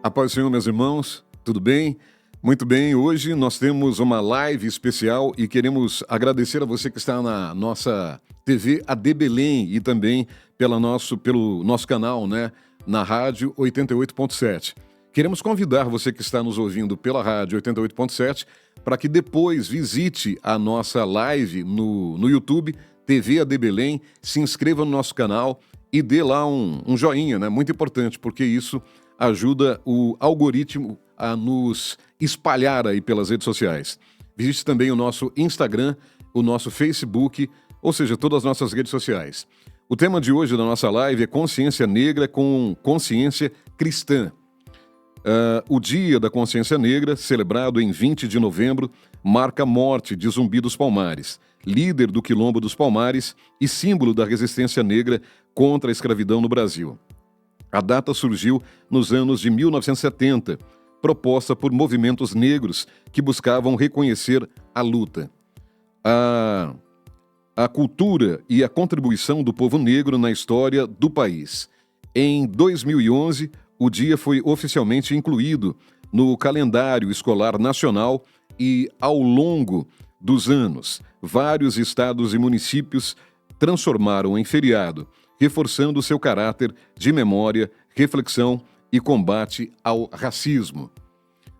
A paz do Senhor, meus irmãos, tudo bem? Muito bem, hoje nós temos uma live especial e queremos agradecer a você que está na nossa TV AD Belém e também pelo nosso canal, né, na rádio 88.7. Queremos convidar você que está nos ouvindo pela rádio 88.7 para que depois visite a nossa live no YouTube, TV AD Belém, se inscreva no nosso canal e dê lá um joinha, né? Muito importante, porque isso ajuda o algoritmo a nos espalhar aí pelas redes sociais. Visite também o nosso Instagram, o nosso Facebook, ou seja, todas as nossas redes sociais. O tema de hoje da nossa live é Consciência Negra com Consciência Cristã. O Dia da Consciência Negra, celebrado em 20 de novembro, marca a morte de Zumbi dos Palmares, líder do Quilombo dos Palmares e símbolo da resistência negra contra a escravidão no Brasil. A data surgiu nos anos de 1970, proposta por movimentos negros que buscavam reconhecer a luta, a cultura e a contribuição do povo negro na história do país. Em 2011, o dia foi oficialmente incluído no calendário escolar nacional e, ao longo dos anos, vários estados e municípios transformaram em feriado, reforçando seu caráter de memória, reflexão e combate ao racismo.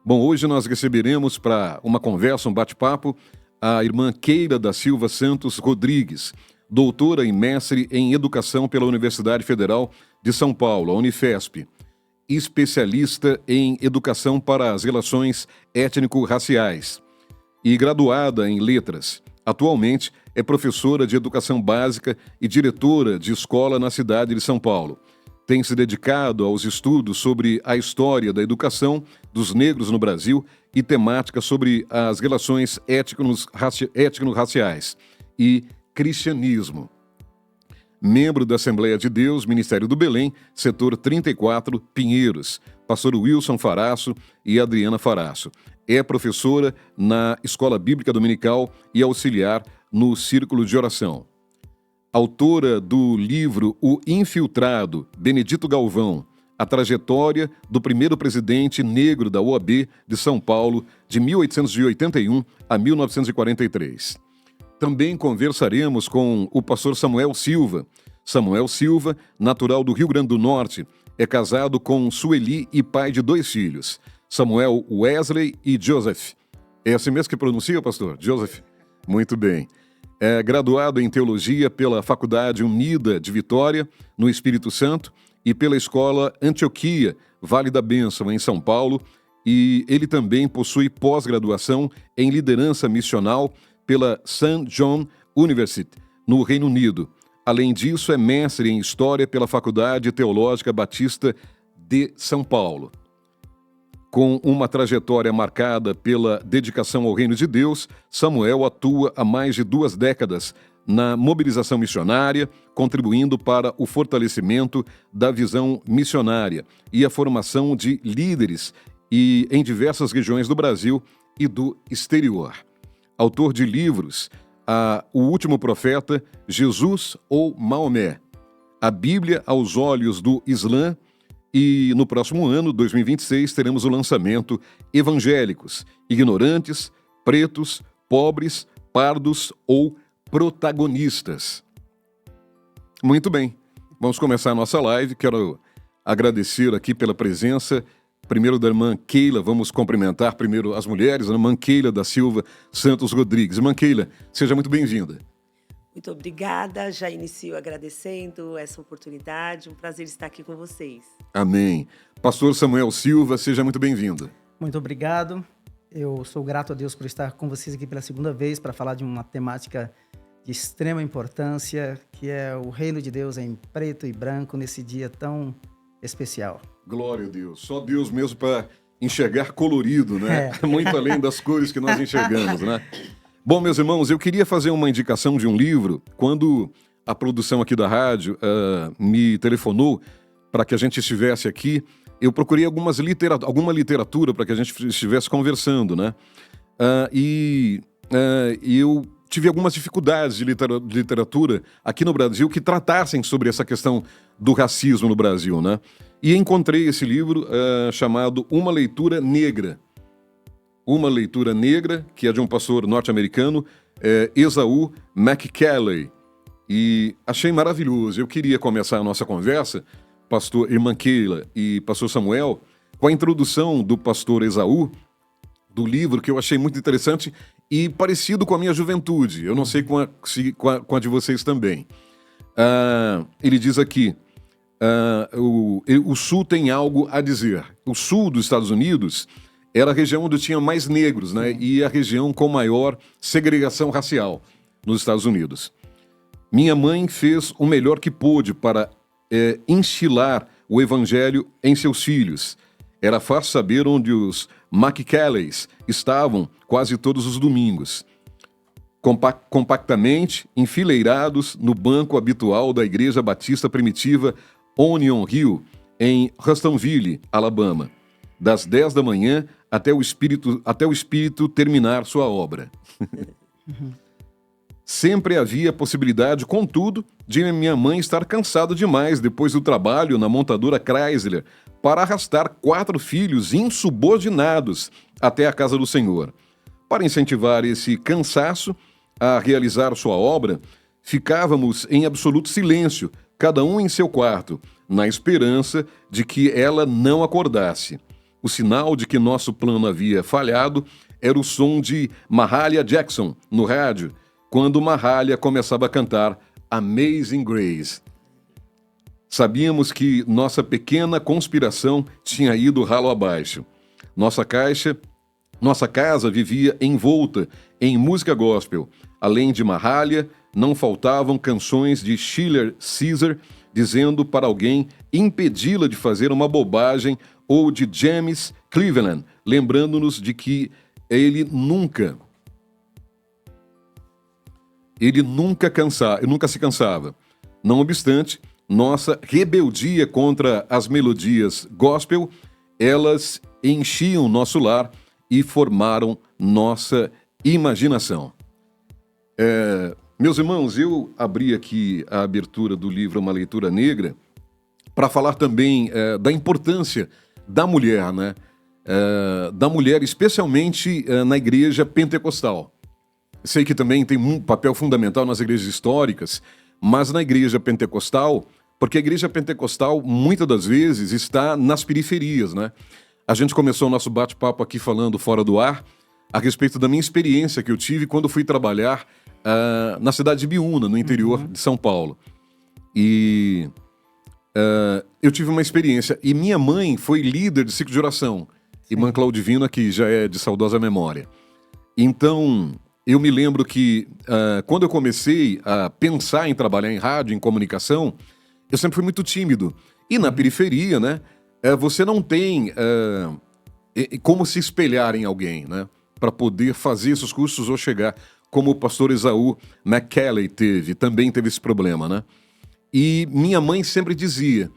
Bom, hoje nós receberemos para uma conversa, um bate-papo, a irmã Keila da Silva Santos Rodrigues, doutora e mestre em Educação pela Universidade Federal de São Paulo, a Unifesp, especialista em Educação para as Relações Étnico-Raciais e graduada em Letras. Atualmente é professora de Educação Básica e diretora de escola na cidade de São Paulo. Tem se dedicado aos estudos sobre a história da educação dos negros no Brasil e temáticas sobre as relações étnico-raciais e cristianismo. Membro da Assembleia de Deus, Ministério do Belém, setor 34, Pinheiros, pastor Wilson Faraço e Adriana Faraço. É professora na Escola Bíblica Dominical e auxiliar no Círculo de Oração. Autora do livro O Infiltrado, Benedito Galvão, a trajetória do primeiro presidente negro da OAB de São Paulo, de 1881 a 1943. Também conversaremos com o pastor Samuel Silva. Samuel Silva, natural do Rio Grande do Norte, é casado com Sueli e pai de 2 filhos, Samuel Wesley e Joseph. É assim mesmo que pronuncia, pastor? Joseph? Muito bem. É graduado em Teologia pela Faculdade Unida de Vitória, no Espírito Santo, e pela Escola Antioquia, Vale da Bênção, em São Paulo, e ele também possui pós-graduação em Liderança Missional pela St. John University, no Reino Unido. Além disso, é mestre em História pela Faculdade Teológica Batista de São Paulo. Com uma trajetória marcada pela dedicação ao Reino de Deus, Samuel atua há mais de 2 décadas na mobilização missionária, contribuindo para o fortalecimento da visão missionária e a formação de líderes em diversas regiões do Brasil e do exterior. Autor de livros O Último Profeta, Jesus ou Maomé, a Bíblia aos Olhos do Islã, e no próximo ano, 2026, teremos o lançamento Evangélicos, Ignorantes, Pretos, Pobres, Pardos ou Protagonistas. Muito bem, vamos começar a nossa live. Quero agradecer aqui pela presença, primeiro da irmã Keila. Vamos cumprimentar primeiro as mulheres, a irmã Keila da Silva Santos Rodrigues. Irmã Keila, seja muito bem-vinda. Muito obrigada, já inicio agradecendo essa oportunidade, um prazer estar aqui com vocês. Amém. Pastor Samuel Silva, seja muito bem-vindo. Muito obrigado, eu sou grato a Deus por estar com vocês aqui pela segunda vez para falar de uma temática de extrema importância, que é o Reino de Deus em preto e branco nesse dia tão especial. Glória a Deus, só Deus mesmo para enxergar colorido, né? Muito além das cores que nós enxergamos, né? Bom, meus irmãos, eu queria fazer uma indicação de um livro. Quando a produção aqui da rádio me telefonou para que a gente estivesse aqui, eu procurei alguma literatura para que a gente estivesse conversando, né? E eu tive algumas dificuldades de literatura aqui no Brasil que tratassem sobre essa questão do racismo no Brasil, né? E encontrei esse livro chamado Uma Leitura Negra. Uma Leitura Negra, que é de um pastor norte-americano, Esaú McCalley. E achei maravilhoso. Eu queria começar a nossa conversa, pastor irmã Keila e pastor Samuel, com a introdução do pastor Esaú, do livro, que eu achei muito interessante e parecido com a minha juventude. Eu não sei com a de vocês também. Ele diz aqui, o Sul tem algo a dizer. O Sul dos Estados Unidos era a região onde tinha mais negros, né? E a região com maior segregação racial nos Estados Unidos. Minha mãe fez o melhor que pôde para instilar o evangelho em seus filhos. Era fácil saber onde os McCalleys estavam quase todos os domingos. Compactamente enfileirados no banco habitual da Igreja Batista Primitiva Onion Hill, em Hustonville, Alabama, das 10 da manhã até o Espírito terminar sua obra. Sempre havia possibilidade, contudo, de minha mãe estar cansada demais depois do trabalho na montadora Chrysler para arrastar 4 filhos insubordinados até a casa do Senhor. Para incentivar esse cansaço a realizar sua obra, ficávamos em absoluto silêncio, cada um em seu quarto, na esperança de que ela não acordasse. O sinal de que nosso plano havia falhado era o som de Mahalia Jackson no rádio, quando Mahalia começava a cantar Amazing Grace. Sabíamos que nossa pequena conspiração tinha ido ralo abaixo. Nossa casa vivia envolta em música gospel. Além de Mahalia, não faltavam canções de Sheila Caesar dizendo para alguém impedi-la de fazer uma bobagem, ou de James Cleveland, lembrando-nos de que ele nunca se cansava. Não obstante, nossa rebeldia contra as melodias gospel, elas enchiam nosso lar e formaram nossa imaginação. Meus irmãos, eu abri aqui a abertura do livro Uma Leitura Negra para falar também da importância da mulher, né? Da mulher, especialmente na igreja pentecostal. Sei que também tem um papel fundamental nas igrejas históricas, mas na igreja pentecostal, porque a igreja pentecostal, muitas das vezes, está nas periferias, né? A gente começou o nosso bate-papo aqui falando fora do ar a respeito da minha experiência que eu tive quando fui trabalhar na cidade de Biúna, no interior de São Paulo. E eu tive uma experiência, e minha mãe foi líder de ciclo de oração, irmã Claudivina, que já é de saudosa memória. Então, eu me lembro que quando eu comecei a pensar em trabalhar em rádio, em comunicação, eu sempre fui muito tímido. E na periferia, né, você não tem como se espelhar em alguém, né, para poder fazer esses cursos ou chegar, como o pastor Esaú McCalley também teve esse problema, né? E minha mãe sempre dizia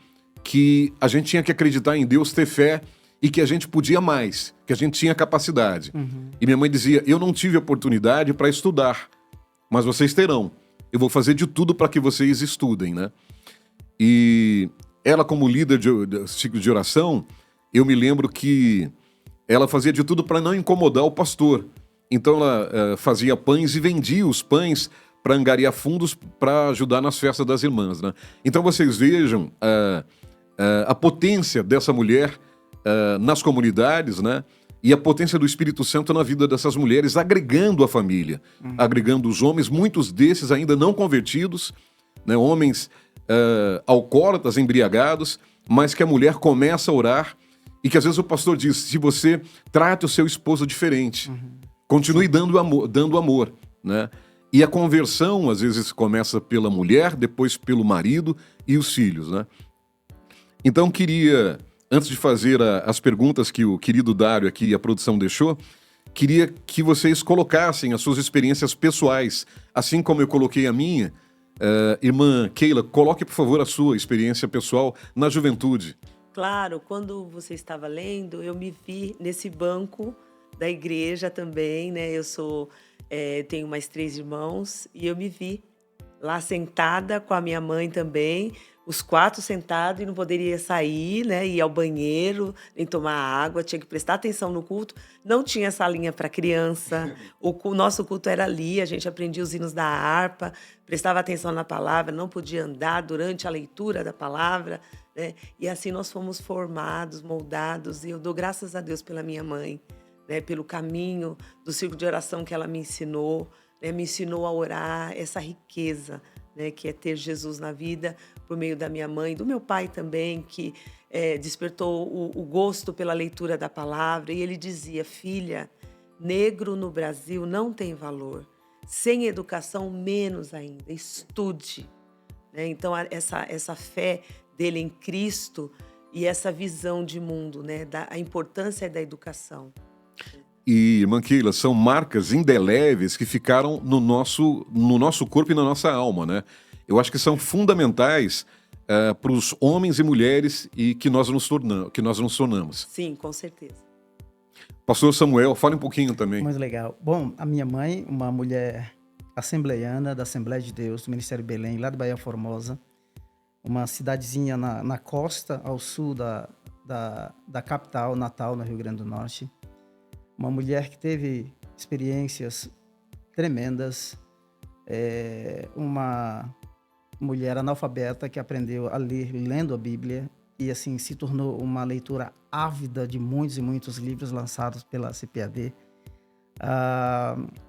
que a gente tinha que acreditar em Deus, ter fé e que a gente podia mais, que a gente tinha capacidade. E minha mãe dizia, eu não tive oportunidade para estudar, mas vocês terão. Eu vou fazer de tudo para que vocês estudem, né? E ela, como líder de ciclo de oração, eu me lembro que ela fazia de tudo para não incomodar o pastor. Então ela fazia pães e vendia os pães para angariar fundos para ajudar nas festas das irmãs, né? Então vocês vejam a potência dessa mulher nas comunidades, né? E a potência do Espírito Santo na vida dessas mulheres, agregando a família, agregando os homens, muitos desses ainda não convertidos, né? Homens alcoólatras, embriagados, mas que a mulher começa a orar e que às vezes o pastor diz, se você trate o seu esposo diferente, continue dando amor, né? E a conversão, às vezes, começa pela mulher, depois pelo marido e os filhos, né? Então, queria, antes de fazer as perguntas que o querido Dário aqui e a produção deixou, queria que vocês colocassem as suas experiências pessoais, assim como eu coloquei a minha. Irmã Keila, coloque, por favor, a sua experiência pessoal na juventude. Claro, quando você estava lendo, eu me vi nesse banco da igreja também, né? Eu sou tenho mais 3 irmãos, e eu me vi lá sentada com a minha mãe também, os 4 sentados e não poderia sair, né, ir ao banheiro, nem tomar água, tinha que prestar atenção no culto. Não tinha salinha para criança, o nosso culto era ali, a gente aprendia os hinos da harpa, prestava atenção na palavra, não podia andar durante a leitura da palavra, né, e assim nós fomos formados, moldados, e eu dou graças a Deus pela minha mãe, né, pelo caminho do círculo de oração que ela me ensinou a orar, essa riqueza, né, que é ter Jesus na vida, por meio da minha mãe, do meu pai também, que despertou o gosto pela leitura da palavra. E ele dizia: filha, negro no Brasil não tem valor, sem educação menos ainda, estude. Né? Então, essa fé dele em Cristo e essa visão de mundo, né, a importância da educação. E, irmã Keila, são marcas indeléveis que ficaram no nosso corpo e na nossa alma, né? Eu acho que são fundamentais para os homens e mulheres e que nós nos tornamos. Sim, com certeza. Pastor Samuel, fale um pouquinho também. Muito legal. Bom, a minha mãe, uma mulher assembleiana da Assembleia de Deus, do Ministério Belém, lá de Bahia Formosa, uma cidadezinha na costa, ao sul da capital, Natal, no Rio Grande do Norte. Uma mulher que teve experiências tremendas, uma mulher analfabeta que aprendeu a ler lendo a Bíblia e assim se tornou uma leitora ávida de muitos e muitos livros lançados pela CPAD.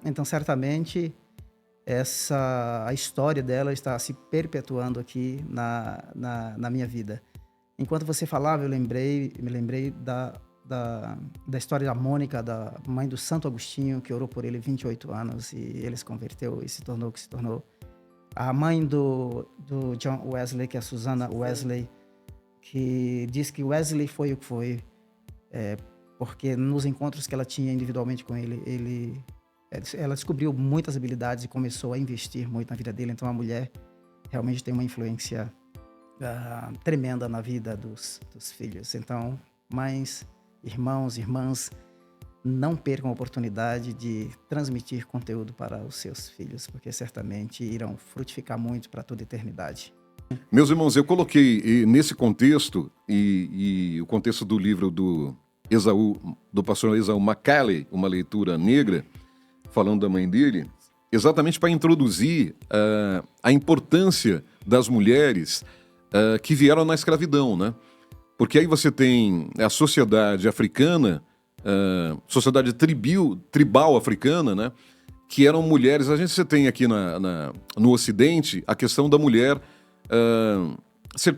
Então, certamente, a história dela está se perpetuando aqui na minha vida. Enquanto você falava, me lembrei da história da Mônica, da mãe do Santo Agostinho, que orou por ele 28 anos e ele se converteu e se tornou o que se tornou. A mãe do John Wesley, que é a Susana Wesley, que diz que Wesley foi o que foi, porque nos encontros que ela tinha individualmente com ele, ela descobriu muitas habilidades e começou a investir muito na vida dele. Então, a mulher realmente tem uma influência tremenda na vida dos filhos. Então, mães, irmãos, irmãs, não percam a oportunidade de transmitir conteúdo para os seus filhos, porque certamente irão frutificar muito para toda a eternidade. Meus irmãos, eu coloquei nesse contexto, e o contexto do livro do pastor Esaú Macaulay, Uma Leitura Negra, falando da mãe dele, exatamente para introduzir a importância das mulheres que vieram na escravidão, né? Porque aí você tem a sociedade africana, sociedade tribal africana, né? Que eram mulheres. Você tem aqui no Ocidente a questão da mulher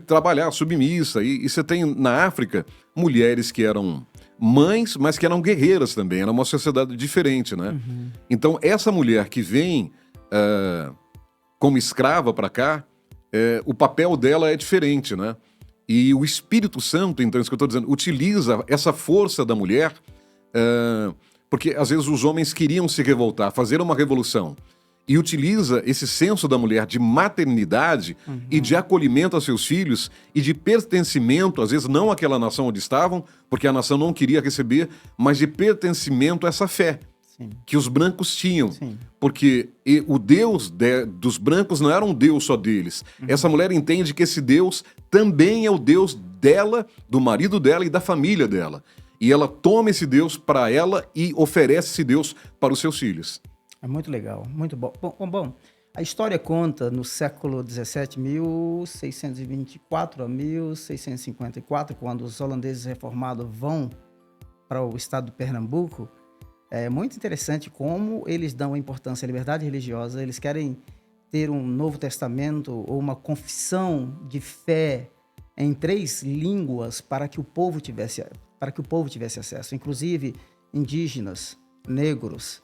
trabalhar submissa. E você tem na África mulheres que eram mães, mas que eram guerreiras também. Era uma sociedade diferente, né? Uhum. Então, essa mulher que vem como escrava para cá, o papel dela é diferente, né? E o Espírito Santo, então, isso que eu estou dizendo, utiliza essa força da mulher, porque às vezes os homens queriam se revoltar, fazer uma revolução, e utiliza esse senso da mulher de maternidade e de acolhimento aos seus filhos e de pertencimento, às vezes não àquela nação onde estavam, porque a nação não queria receber, mas de pertencimento a essa fé. Sim. Que os brancos tinham. Sim. Porque o Deus dos brancos não era um Deus só deles. Essa mulher entende que esse Deus também é o Deus dela, do marido dela e da família dela. E ela toma esse Deus para ela e oferece esse Deus para os seus filhos. É muito legal, muito bom. Bom, a história conta no século XVII, 1624 a 1654, quando os holandeses reformados vão para o estado de Pernambuco. É muito interessante como eles dão a importância à liberdade religiosa. Eles querem ter um Novo Testamento ou uma confissão de fé em 3 línguas para que o povo tivesse acesso, inclusive indígenas, negros.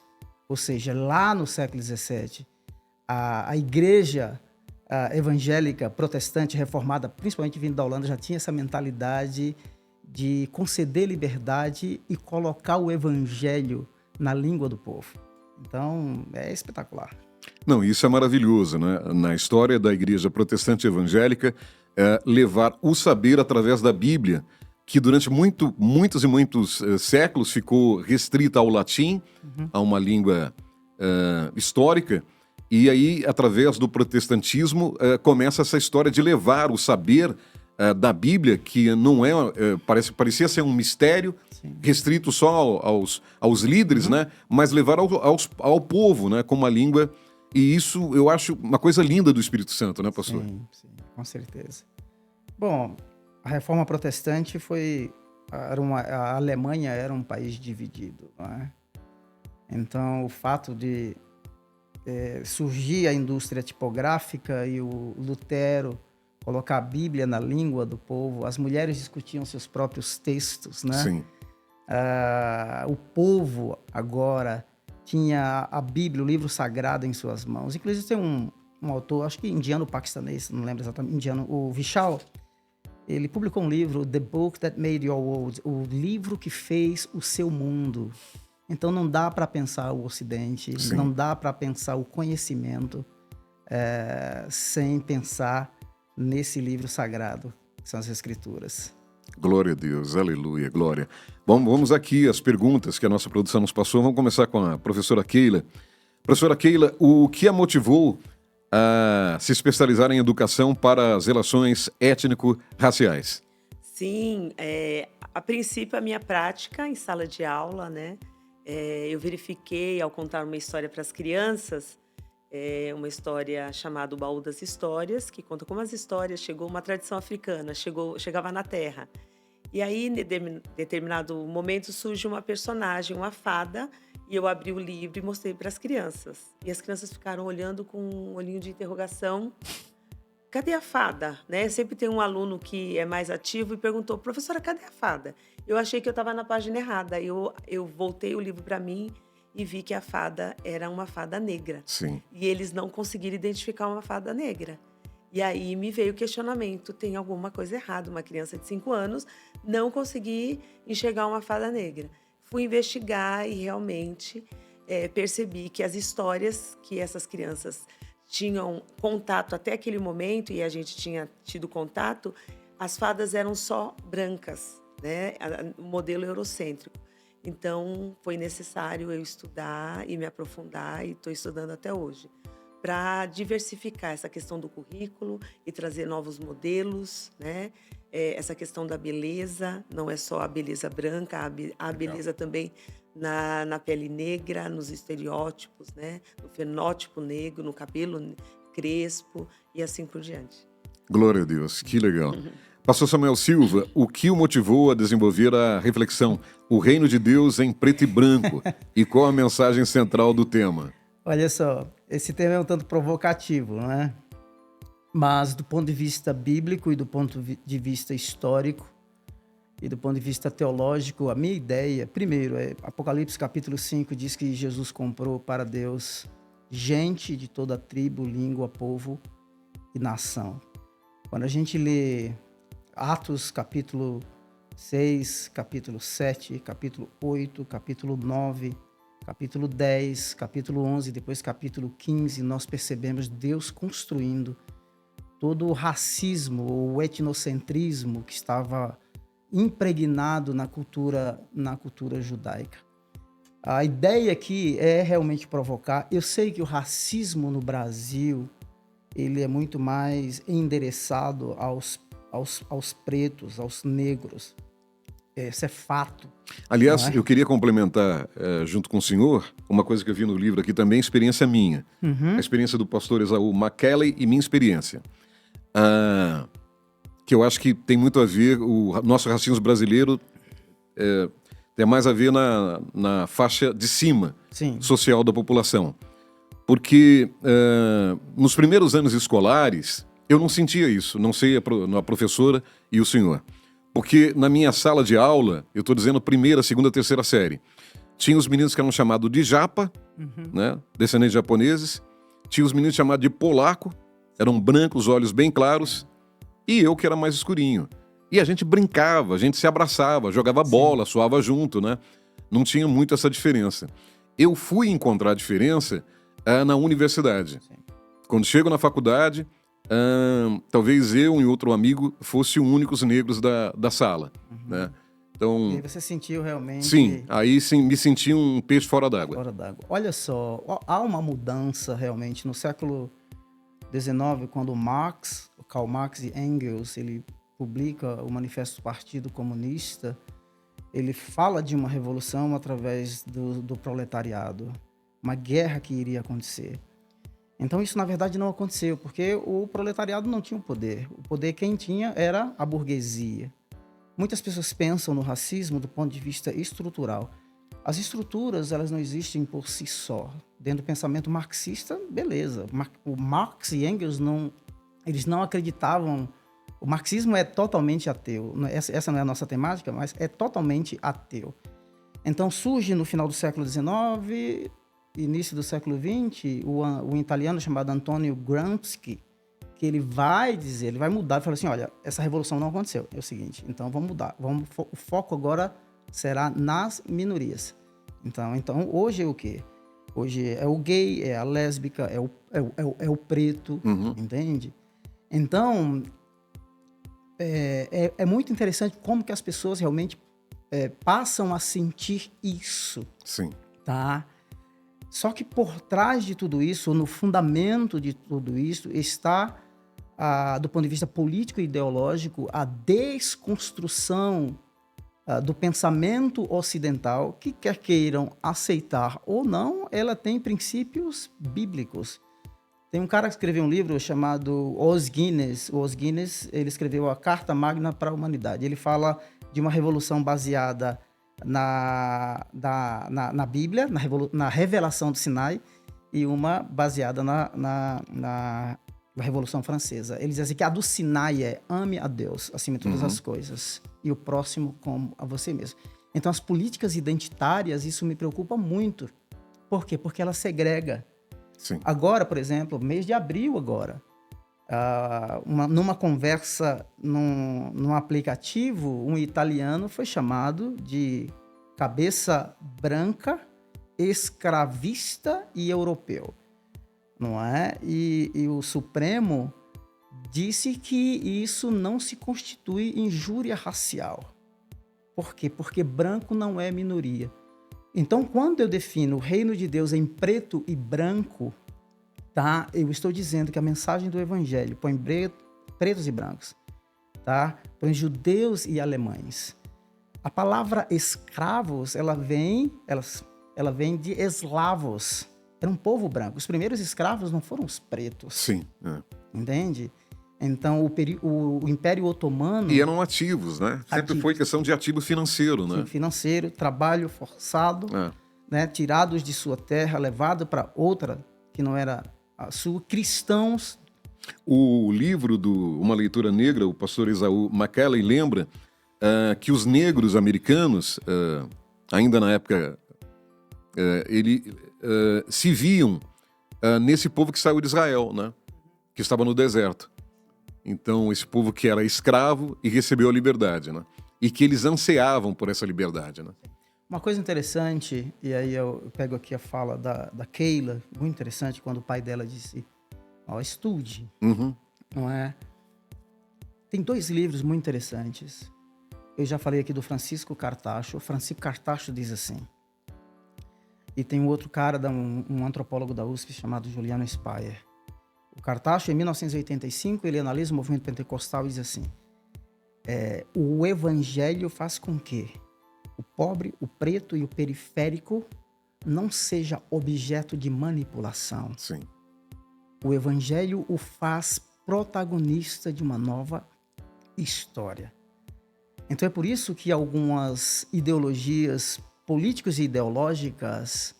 Ou seja, lá no século XVII, a igreja evangélica, protestante, reformada, principalmente vindo da Holanda, já tinha essa mentalidade de conceder liberdade e colocar o evangelho na língua do povo. Então, é espetacular. Não, isso é maravilhoso, né? Na história da igreja protestante evangélica, levar o saber através da Bíblia, que durante muitos e muitos séculos ficou restrita ao latim, a uma língua histórica, e aí, através do protestantismo, começa essa história de levar o saber da Bíblia, que não parecia ser um mistério, Sim. restrito só aos líderes, né? Mas levar ao povo, né? Como a língua. E isso eu acho uma coisa linda do Espírito Santo, né, pastor? Sim, com certeza. Bom, a reforma protestante a Alemanha era um país dividido, não é? Então, o fato de surgir a indústria tipográfica e o Lutero colocar a Bíblia na língua do povo, as mulheres discutiam seus próprios textos, né? Sim. O povo agora tinha a Bíblia, o livro sagrado em suas mãos. Inclusive tem um autor, acho que indiano-paquistanês, não lembro exatamente, indiano, o Vishal, ele publicou um livro, The Book That Made Your World, o livro que fez o seu mundo. Então não dá para pensar o Ocidente, Sim. não dá para pensar o conhecimento sem pensar nesse livro sagrado, que são as Escrituras. Glória a Deus, aleluia, glória. Bom, vamos aqui às perguntas que a nossa produção nos passou. Vamos começar com a professora Keila. Professora Keila, o que a motivou a se especializar em educação para as relações étnico-raciais? Sim, a princípio a minha prática em sala de aula, né? Eu verifiquei ao contar uma história para as crianças, uma história chamada O Baú das Histórias, que conta como as histórias chegou uma tradição africana, chegava na Terra. E aí, em determinado momento, surge uma personagem, uma fada, e eu abri o livro e mostrei para as crianças. E as crianças ficaram olhando com um olhinho de interrogação. Cadê a fada? Né? Sempre tem um aluno que é mais ativo e perguntou, professora, cadê a fada? Eu achei que eu estava na página errada. Eu voltei o livro para mim e vi que a fada era uma fada negra. Sim. E eles não conseguiram identificar uma fada negra. E aí me veio o questionamento, tem alguma coisa errada? Uma criança de 5 anos não conseguir enxergar uma fada negra. Fui investigar e realmente percebi que as histórias que essas crianças tinham contato até aquele momento, e a gente tinha tido contato, as fadas eram só brancas, né? O modelo eurocêntrico. Então, foi necessário eu estudar e me aprofundar, e estou estudando até hoje, para diversificar essa questão do currículo e trazer novos modelos, né? Essa questão da beleza, não é só a beleza branca, a beleza também na pele negra, nos estereótipos, né? No fenótipo negro, no cabelo crespo e assim por diante. Glória a Deus, que legal. Pastor Samuel Silva, o que o motivou a desenvolver a reflexão O Reino de Deus em Preto e Branco e qual a mensagem central do tema? Olha só, esse tema é um tanto provocativo, não é? Mas do ponto de vista bíblico e do ponto de vista histórico e do ponto de vista teológico, a minha ideia, primeiro, Apocalipse capítulo 5 diz que Jesus comprou para Deus gente de toda tribo, língua, povo e nação. Quando a gente lê Atos capítulo 6, capítulo 7, capítulo 8, capítulo 9, capítulo 10, capítulo 11, depois capítulo 15, nós percebemos Deus construindo todo o racismo, o etnocentrismo que estava impregnado na cultura judaica. A ideia aqui é realmente provocar. Eu sei que o racismo no Brasil ele é muito mais endereçado aos pretos, aos negros. Isso é fato. Aliás, eu queria complementar, junto com o senhor, uma coisa que eu vi no livro aqui também, experiência minha. A experiência do pastor Esaú McKelley e minha experiência. Que eu acho que tem muito a ver, o nosso racismo brasileiro tem mais a ver na faixa de cima, Sim. social da população. Porque nos primeiros anos escolares, eu não sentia isso, não sei a professora e o senhor. Porque na minha sala de aula, eu estou dizendo primeira, segunda, terceira série, tinha os meninos que eram chamados de japa, né, descendentes de japoneses, tinha os meninos chamados de polaco, eram brancos, olhos bem claros, e eu que era mais escurinho. E a gente brincava, a gente se abraçava, jogava bola, suava junto, né? Não tinha muito essa diferença. Eu fui encontrar a diferença na universidade. Sim. Quando chego na faculdade, talvez eu e outro amigo fossem os únicos negros da sala, né? Então, E aí você sentiu realmente sim, aí sim, me senti um peixe fora d'água. fora d'água. Olha só, há uma mudança realmente no século XIX, quando Karl Marx e Engels, ele publica o Manifesto do Partido Comunista, ele fala de uma revolução através do proletariado, uma guerra que iria acontecer. Então isso na verdade não aconteceu, porque o proletariado não tinha o poder. O poder quem tinha era a burguesia. Muitas pessoas pensam no racismo do ponto de vista estrutural. As estruturas, elas não existem por si só. Dentro do pensamento marxista, beleza. O Marx e Engels eles não acreditavam. O marxismo é totalmente ateu. Essa não é a nossa temática, mas é totalmente ateu. Então surge no final do século XIX, início do século XX, o italiano chamado Antonio Gramsci, que ele vai mudar, ele fala assim, olha, essa revolução não aconteceu, é o seguinte, então vamos mudar, o foco agora será nas minorias. Então hoje é o quê? Hoje é o gay, é a lésbica, é o preto, entende? Então, é muito interessante como que as pessoas realmente passam a sentir isso. Sim. Tá? Só que por trás de tudo isso, no fundamento de tudo isso, está, do ponto de vista político e ideológico, a desconstrução do pensamento ocidental, que quer queiram aceitar ou não, ela tem princípios bíblicos. Tem um cara que escreveu um livro chamado Os Guinness. O Os Guinness, ele escreveu a Carta Magna para a Humanidade. Ele fala de uma revolução baseada na Bíblia, na revelação do Sinai, e uma baseada na Revolução Francesa. Ele diz assim que a do Sinai é ame a Deus acima de todas as coisas e o próximo como a você mesmo. Então, as políticas identitárias, isso me preocupa muito. Por quê? Porque ela segrega. Sim. Agora, por exemplo, mês de abril agora, numa conversa num aplicativo, um italiano foi chamado de cabeça branca, escravista e europeu, não é? E o Supremo disse que isso não se constitui injúria racial. Por quê? Porque branco não é minoria. Então, quando eu defino o reino de Deus em preto e branco, tá? Eu estou dizendo que a mensagem do evangelho põe pretos e brancos, tá? Põe judeus e alemães. A palavra escravos, ela vem de eslavos. Era um povo branco. Os primeiros escravos não foram os pretos. Sim. Entende? Então, o Império Otomano... E eram ativos, né? Sempre Ativos. foi questão de ativo financeiro, né? Financeiro, trabalho forçado, né? Tirados de sua terra, levado para outra que não era a sua. Cristãos. O livro Uma Leitura Negra, o pastor Esaú Macaulay lembra que os negros americanos, ainda na época, se viam nesse povo que saiu de Israel, né? Que estava no deserto. Então, esse povo que era escravo e recebeu a liberdade, né? E que eles ansiavam por essa liberdade, né? Uma coisa interessante, e aí eu pego aqui a fala da Keila, muito interessante, quando o pai dela disse, estude, não é? Tem 2 livros muito interessantes. Eu já falei aqui do Francisco Cartacho. O Francisco Cartacho diz assim, e tem um outro cara, um antropólogo da USP chamado Juliano Speyer. O Cartacho, em 1985, ele analisa o movimento pentecostal e diz assim, o evangelho faz com que o pobre, o preto e o periférico não seja objeto de manipulação. Sim. O evangelho o faz protagonista de uma nova história. Então é por isso que algumas ideologias políticas e ideológicas,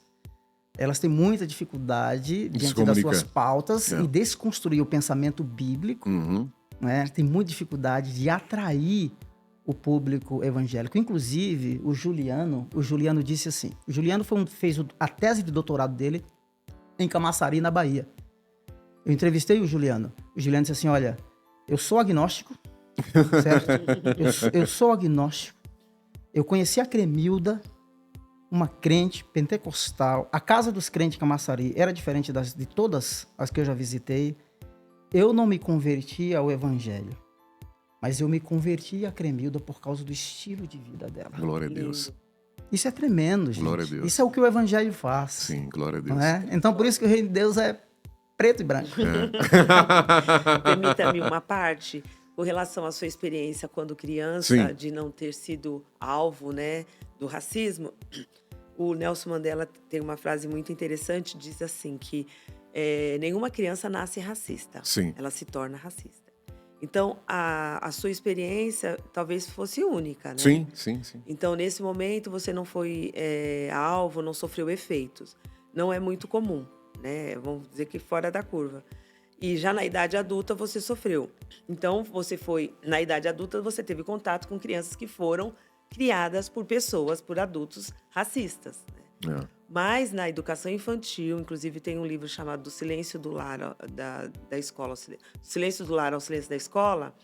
elas têm muita dificuldade diante das suas pautas e desconstruir o pensamento bíblico, né? Tem muita dificuldade de atrair o público evangélico. Inclusive, o Juliano disse assim, o Juliano fez a tese de doutorado dele em Camaçari, na Bahia. Eu entrevistei o Juliano disse assim, olha, eu sou agnóstico, certo? eu sou agnóstico, eu conheci a Cremilda, uma crente pentecostal, a casa dos crentes de Camaçari era diferente de todas as que eu já visitei, eu não me converti ao evangelho, Mas eu me converti a Cremilda por causa do estilo de vida dela. Glória a Deus. Lindo. Isso é tremendo, gente. Glória a Deus. Isso é o que o evangelho faz. Sim, glória a Deus. Não é? Então, por isso que o reino de Deus é preto e branco. Permita-me uma parte com relação à sua experiência quando criança, Sim. de não ter sido alvo, né, do racismo. O Nelson Mandela tem uma frase muito interessante, diz assim que nenhuma criança nasce racista, Sim. ela se torna racista. Então, a sua experiência talvez fosse única, né? Sim, sim, sim. Então, nesse momento, você não foi alvo, não sofreu efeitos. Não é muito comum, né? Vamos dizer que fora da curva. E já na idade adulta, você sofreu. Então, na idade adulta, você teve contato com crianças que foram criadas por pessoas, por adultos racistas, né? Mas na educação infantil, inclusive tem um livro chamado Do Silêncio do Lar da Escola, Silêncio do Lar ao Silêncio da Escola,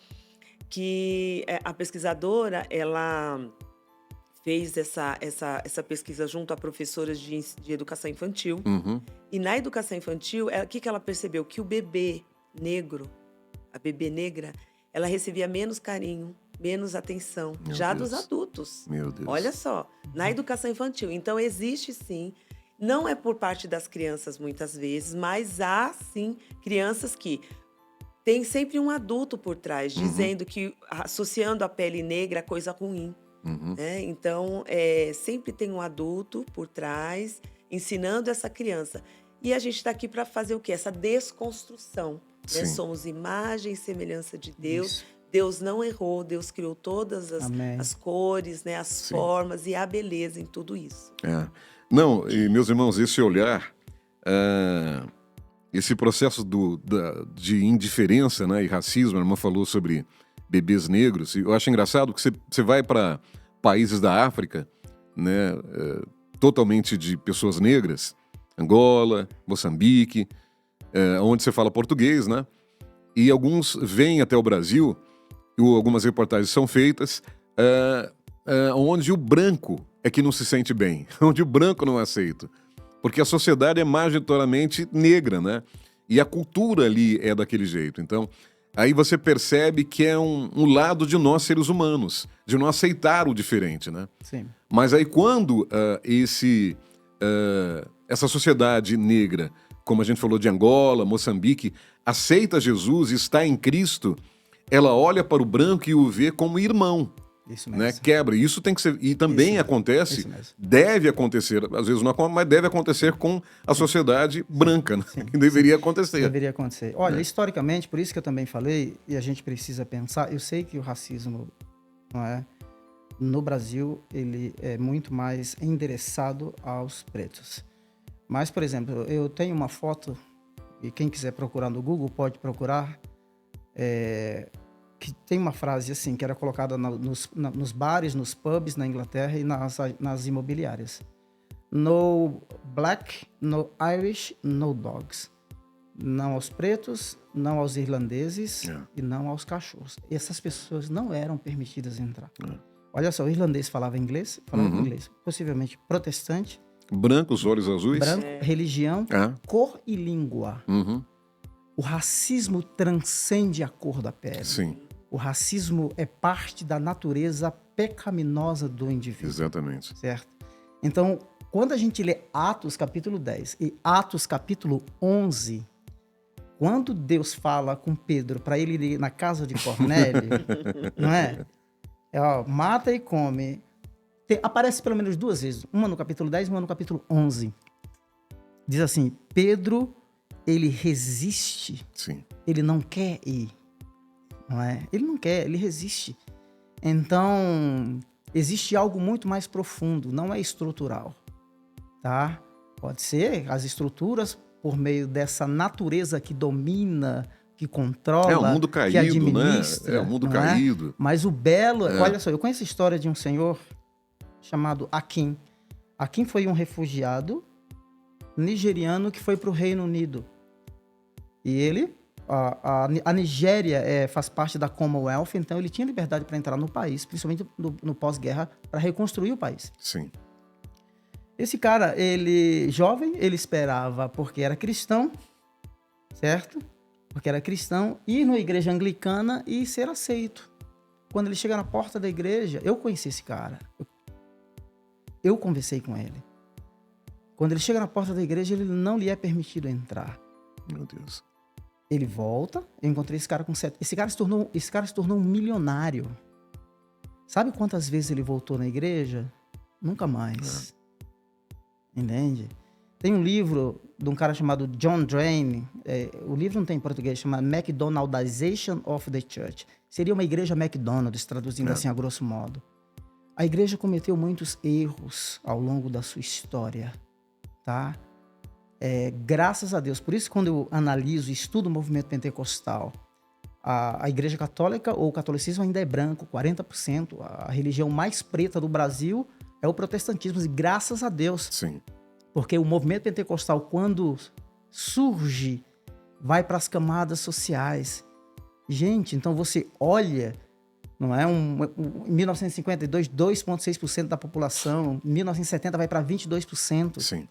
que a pesquisadora, ela fez essa pesquisa junto a professoras de educação infantil. Uhum. E na educação infantil, o que ela percebeu? Que o bebê negro, a bebê negra, ela recebia menos carinho, menos atenção, Meu já Deus. dos adultos. Meu Deus. Olha só, na educação infantil. Então, existe sim, não é por parte das crianças muitas vezes, mas há sim crianças que tem sempre um adulto por trás, dizendo que, associando a pele negra a coisa ruim. Uhum. Né? Então, sempre tem um adulto por trás, ensinando essa criança. E a gente está aqui para fazer o quê? Essa desconstrução. Né? Sim. Somos imagem e semelhança de Deus. Isso. Deus não errou, Deus criou todas as cores, né? As Sim. formas e a beleza em tudo isso. Não, e meus irmãos, esse olhar, esse processo de indiferença, né, e racismo, a irmã falou sobre bebês negros, e eu acho engraçado que você vai para países da África, né, totalmente de pessoas negras, Angola, Moçambique, onde você fala português, né, e alguns vêm até o Brasil, e algumas reportagens são feitas, onde o branco é que não se sente bem, onde o branco não é aceito. Porque a sociedade é majoritariamente negra, né? E a cultura ali é daquele jeito. Então, aí você percebe que é um lado de nós, seres humanos, de não aceitar o diferente, né? Sim. Mas aí quando essa sociedade negra, como a gente falou de Angola, Moçambique, aceita Jesus e está em Cristo, ela olha para o branco e o vê como irmão. Isso mesmo. Né? Quebra. Isso tem que ser. E também Isso acontece, mesmo. deve acontecer, às vezes não acontece, mas deve acontecer com a sociedade branca, né? Que deveria acontecer. Deveria acontecer. Olha, historicamente, por isso que eu também falei, e a gente precisa pensar, eu sei que o racismo, não é, no Brasil, ele é muito mais endereçado aos pretos. Mas, por exemplo, eu tenho uma foto, e quem quiser procurar no Google pode procurar, que tem uma frase assim, que era colocada nos bares, nos pubs na Inglaterra e nas imobiliárias. No black, no Irish, no dogs. Não aos pretos, não aos irlandeses e não aos cachorros. Essas pessoas não eram permitidas entrar. Olha só, o irlandês falava inglês, possivelmente protestante. Branco, os olhos azuis. Branco, religião, cor e língua. Uhum. O racismo transcende a cor da pele. Sim. O racismo é parte da natureza pecaminosa do indivíduo. Exatamente. Certo? Então, quando a gente lê Atos capítulo 10 e Atos capítulo 11, quando Deus fala com Pedro para ele ir na casa de Cornélio, não é? Mata e come. Aparece pelo menos duas vezes, uma no capítulo 10 e uma no capítulo 11. Diz assim, Pedro, ele resiste. Sim. Ele não quer ir. Não é? Ele não quer, ele resiste. Então, existe algo muito mais profundo, não é estrutural. Tá? Pode ser as estruturas por meio dessa natureza que domina, que controla, o mundo caído, que administra. Né? É o mundo não caído. É? Mas o belo... Olha só, eu conheço a história de um senhor chamado Akin. Akin foi um refugiado nigeriano que foi para o Reino Unido. E ele... A Nigéria faz parte da Commonwealth, então ele tinha liberdade para entrar no país, principalmente no pós-guerra, para reconstruir o país. Sim. Esse cara, jovem, ele esperava, porque era cristão, certo? Porque era cristão, ir na igreja anglicana e ser aceito. quando ele chega na porta da igreja, eu conheci esse cara. Eu conversei com ele. Quando ele chega na porta da igreja, ele não lhe é permitido entrar. Meu Deus. Ele volta, eu encontrei esse cara com 7. Esse cara se tornou um milionário. Sabe quantas vezes ele voltou na igreja? Nunca mais. Entende? Tem um livro de um cara chamado John Drain. O livro não tem em português, chama McDonaldization of the Church. Seria uma igreja McDonald's, traduzindo assim a grosso modo. A igreja cometeu muitos erros ao longo da sua história, tá? Graças a Deus. Por isso, quando eu analiso e estudo o movimento pentecostal, a igreja católica ou o catolicismo ainda é branco, 40%. A religião mais preta do Brasil é o protestantismo, e graças a Deus. Sim. Porque o movimento pentecostal, quando surge, vai para as camadas sociais. Gente, então você olha, não é? Em 1952, 2,6% da população. Em 1970 vai para 22%. Sim.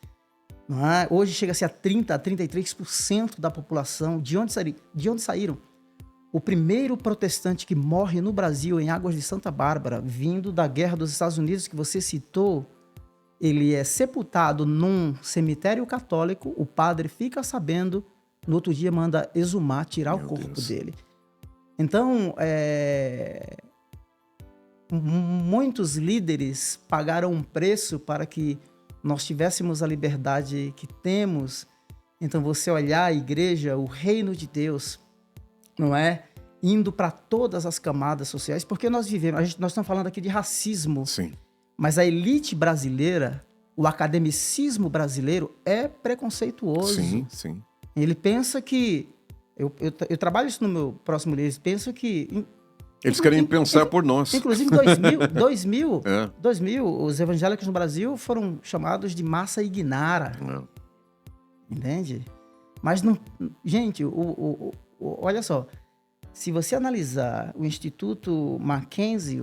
Não é? Hoje chega-se a 30%, a 33% da população. De onde saíram? O primeiro protestante que morre no Brasil, em Águas de Santa Bárbara, vindo da guerra dos Estados Unidos, que você citou, ele é sepultado num cemitério católico, o padre fica sabendo, no outro dia manda exumar, tirar o corpo dele. Então, muitos líderes pagaram um preço para que nós tivéssemos a liberdade que temos. Então, você olhar a igreja, o reino de Deus, não é? Indo para todas as camadas sociais, porque nós vivemos, nós estamos falando aqui de racismo. Sim. Mas a elite brasileira, o academicismo brasileiro é preconceituoso. Sim, sim. Ele pensa que... Eu trabalho isso no meu próximo livro. Eles pensam que... Eles querem pensar por nós. Inclusive, 2000, os evangélicos no Brasil foram chamados de massa ignara. Entende? Mas, não, gente, olha só. Se você analisar o Instituto Mackenzie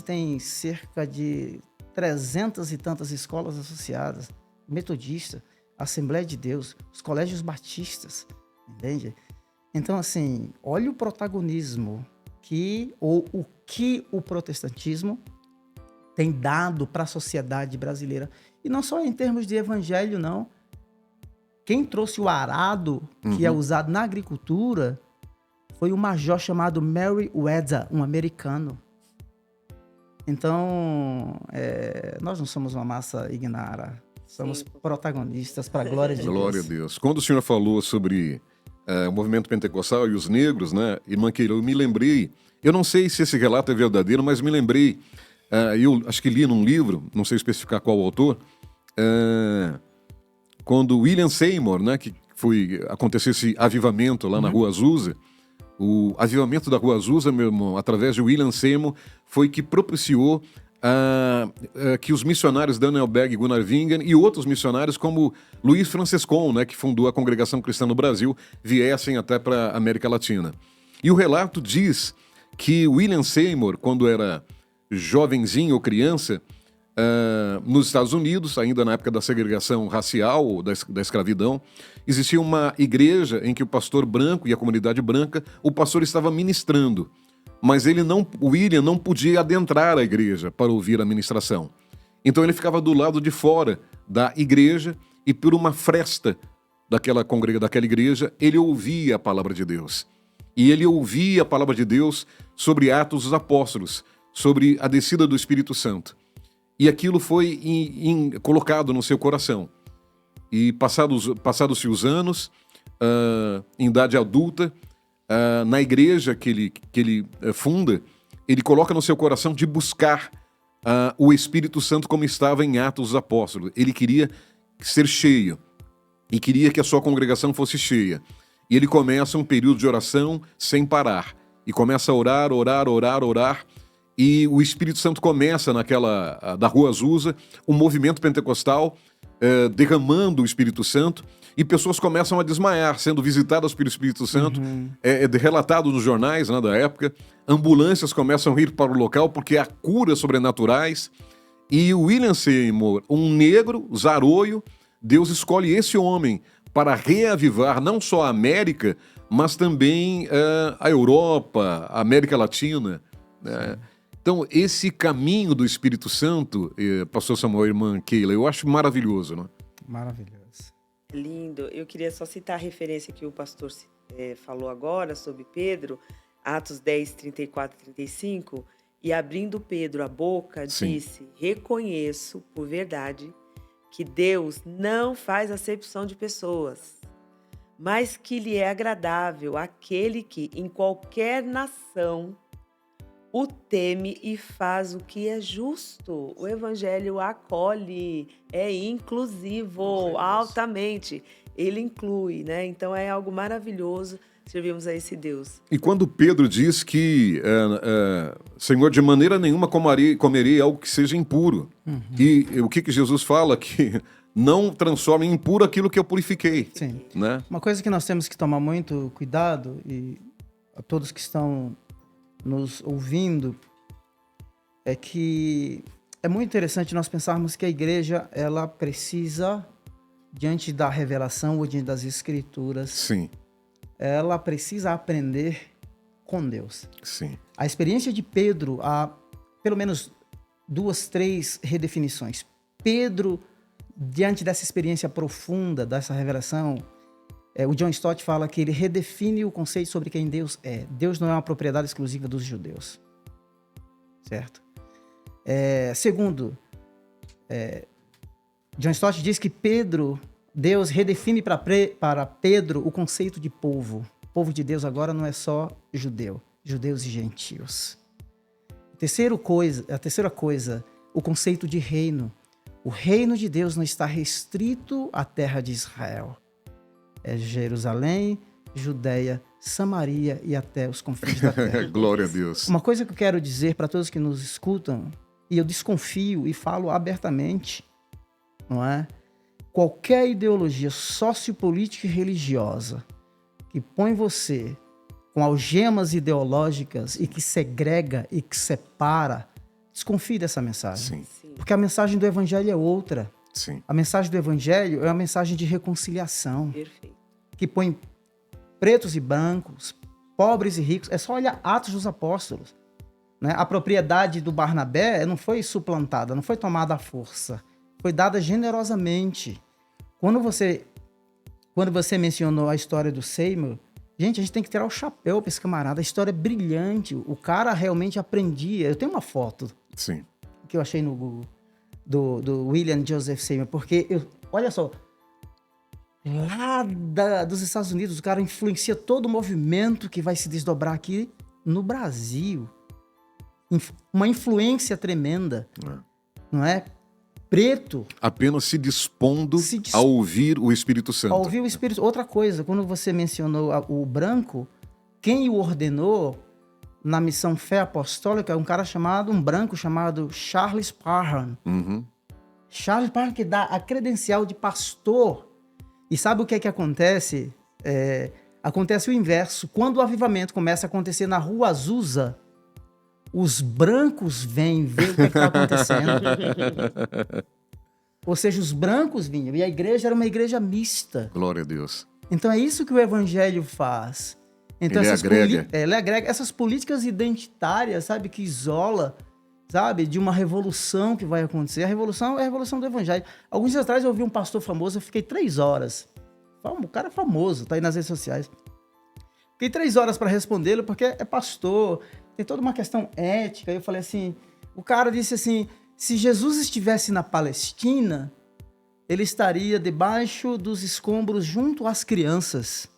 tem cerca de 300 e tantas escolas associadas, Metodista, Assembleia de Deus, os colégios batistas, entende? Então, assim, olha o protagonismo o que o protestantismo tem dado para a sociedade brasileira. E não só em termos de evangelho, não. Quem trouxe o arado, que é usado na agricultura, foi um major chamado Meriwether, um americano. Então, nós não somos uma massa ignara, somos protagonistas para a glória de Deus. Glória a Deus. Quando o senhor falou sobre o movimento pentecostal e os negros, né, irmã Keila, eu me lembrei, eu não sei se esse relato é verdadeiro, mas me lembrei, eu acho que li num livro, não sei especificar qual autor, quando William Seymour, né, que aconteceu esse avivamento lá na Rua Azusa. O avivamento da Rua Azusa, meu irmão, através de William Seymour, foi que propiciou que os missionários Daniel Berg e Gunnar Wingen e outros missionários como Luiz Francescon, né, que fundou a Congregação Cristã no Brasil, viessem até para a América Latina. E o relato diz que William Seymour, quando era jovenzinho ou criança, nos Estados Unidos, ainda na época da segregação racial, da escravidão, existia uma igreja em que o pastor branco e a comunidade branca, o pastor estava ministrando, mas o William não podia adentrar a igreja para ouvir a ministração. Então ele ficava do lado de fora da igreja e por uma fresta daquela igreja, ele ouvia a palavra de Deus. E ele ouvia a palavra de Deus sobre Atos dos Apóstolos, sobre a descida do Espírito Santo. E aquilo foi colocado no seu coração. E passados-se os anos, em idade adulta, na igreja que ele funda, ele coloca no seu coração de buscar o Espírito Santo como estava em Atos dos Apóstolos. Ele queria ser cheio e queria que a sua congregação fosse cheia. E ele começa um período de oração sem parar. E começa a orar. E o Espírito Santo começa da Rua Azusa, um movimento pentecostal, derramando o Espírito Santo, e pessoas começam a desmaiar, sendo visitadas pelo Espírito Santo. É relatado nos jornais, né, da época. Ambulâncias começam a ir para o local porque há curas sobrenaturais. E o William Seymour, um negro, zaroio, Deus escolhe esse homem para reavivar não só a América, mas também a Europa, a América Latina. né? Então, esse caminho do Espírito Santo, pastor Samuel e irmã Keila, eu acho maravilhoso, né? Maravilhoso. Lindo. Eu queria só citar a referência que o pastor falou agora sobre Pedro, Atos 10, 34 e 35. E abrindo Pedro a boca, Sim. disse: reconheço por verdade que Deus não faz acepção de pessoas, mas que lhe é agradável aquele que, em qualquer nação, o teme e faz o que é justo. O evangelho acolhe, é inclusivo, altamente. Ele inclui, né? Então é algo maravilhoso servirmos a esse Deus. E quando Pedro diz que, Senhor, de maneira nenhuma comerei algo que seja impuro. E o que Jesus fala? Que não transforme em impuro aquilo que eu purifiquei. Sim. Né? Uma coisa que nós temos que tomar muito cuidado, e a todos que estão nos ouvindo, é que é muito interessante nós pensarmos que a igreja, ela precisa, diante da revelação ou diante das escrituras, Sim, ela precisa aprender com Deus. sim. A experiência de Pedro, há pelo menos 2, 3 redefinições. Pedro, diante dessa experiência profunda, dessa revelação, o John Stott fala que ele redefine o conceito sobre quem Deus é. Deus não é uma propriedade exclusiva dos judeus. Certo? Segundo, John Stott diz que Deus redefine para Pedro o conceito de povo. O povo de Deus agora não é só judeu, judeus e gentios. A terceira coisa, o conceito de reino. O reino de Deus não está restrito à terra de Israel. É Jerusalém, Judeia, Samaria e até os confins da terra. Glória a Deus. Uma coisa que eu quero dizer para todos que nos escutam, e eu desconfio e falo abertamente, não é? Qualquer ideologia sociopolítica e religiosa que põe você com algemas ideológicas e que segrega e que separa, desconfie dessa mensagem. Sim, Sim. Porque a mensagem do evangelho é outra. sim. A mensagem do evangelho é uma mensagem de reconciliação, Perfeito. que põe pretos e brancos, pobres e ricos. É só olhar Atos dos Apóstolos. Né? A propriedade do Barnabé não foi suplantada, não foi tomada à força. Foi dada generosamente. Quando você mencionou a história do Seymour, gente, a gente tem que tirar o chapéu para esse camarada. A história é brilhante. O cara realmente aprendia. Eu tenho uma foto Sim. que eu achei no Google do William Joseph Seymour, porque, olha só, lá dos Estados Unidos, o cara influencia todo o movimento que vai se desdobrar aqui no Brasil. Uma influência tremenda, não é? Preto. Apenas se dispondo a ouvir o Espírito Santo. A ouvir o Espírito. Outra coisa, quando você mencionou o branco, quem o ordenou na missão Fé Apostólica é um branco chamado Charles Parham. Uhum. Charles Parham, que dá a credencial de pastor. E sabe o que é que acontece? Acontece o inverso. Quando o avivamento começa a acontecer na Rua Azusa, os brancos vêm ver o que está acontecendo. Ou seja, os brancos vinham. E a igreja era uma igreja mista. Glória a Deus. Então é isso que o evangelho faz. Então, Ele agrega. Ele agrega essas políticas identitárias, sabe, que isola, sabe, de uma revolução que vai acontecer. A revolução é a revolução do evangelho. Alguns dias atrás eu ouvi um pastor famoso, eu fiquei 3 horas. O cara é famoso, tá aí nas redes sociais. Fiquei 3 horas para respondê-lo, porque é pastor, tem toda uma questão ética. Eu falei assim, o cara disse assim, se Jesus estivesse na Palestina, ele estaria debaixo dos escombros junto às crianças.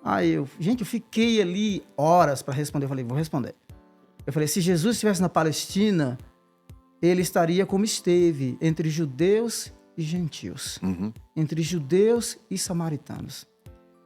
Aí eu fiquei ali horas para responder. Eu falei, vou responder. Eu falei, se Jesus estivesse na Palestina, ele estaria como esteve, entre judeus e gentios. Uhum. Entre judeus e samaritanos.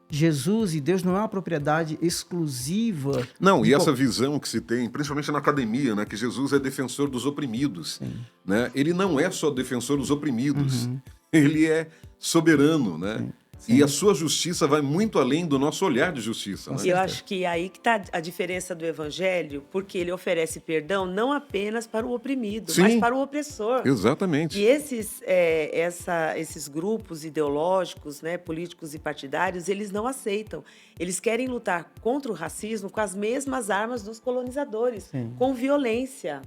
Jesus e Deus não é uma propriedade exclusiva. Não, e essa visão que se tem, principalmente na academia, né, que Jesus é defensor dos oprimidos. Né? Ele não é só defensor dos oprimidos, ele é soberano, né? E a sua justiça vai muito além do nosso olhar de justiça. Né? E eu acho que aí que está a diferença do evangelho, porque ele oferece perdão não apenas para o oprimido, Sim. mas para o opressor. Exatamente. E esses grupos ideológicos, né, políticos e partidários, eles não aceitam. Eles querem lutar contra o racismo com as mesmas armas dos colonizadores, Sim. com violência.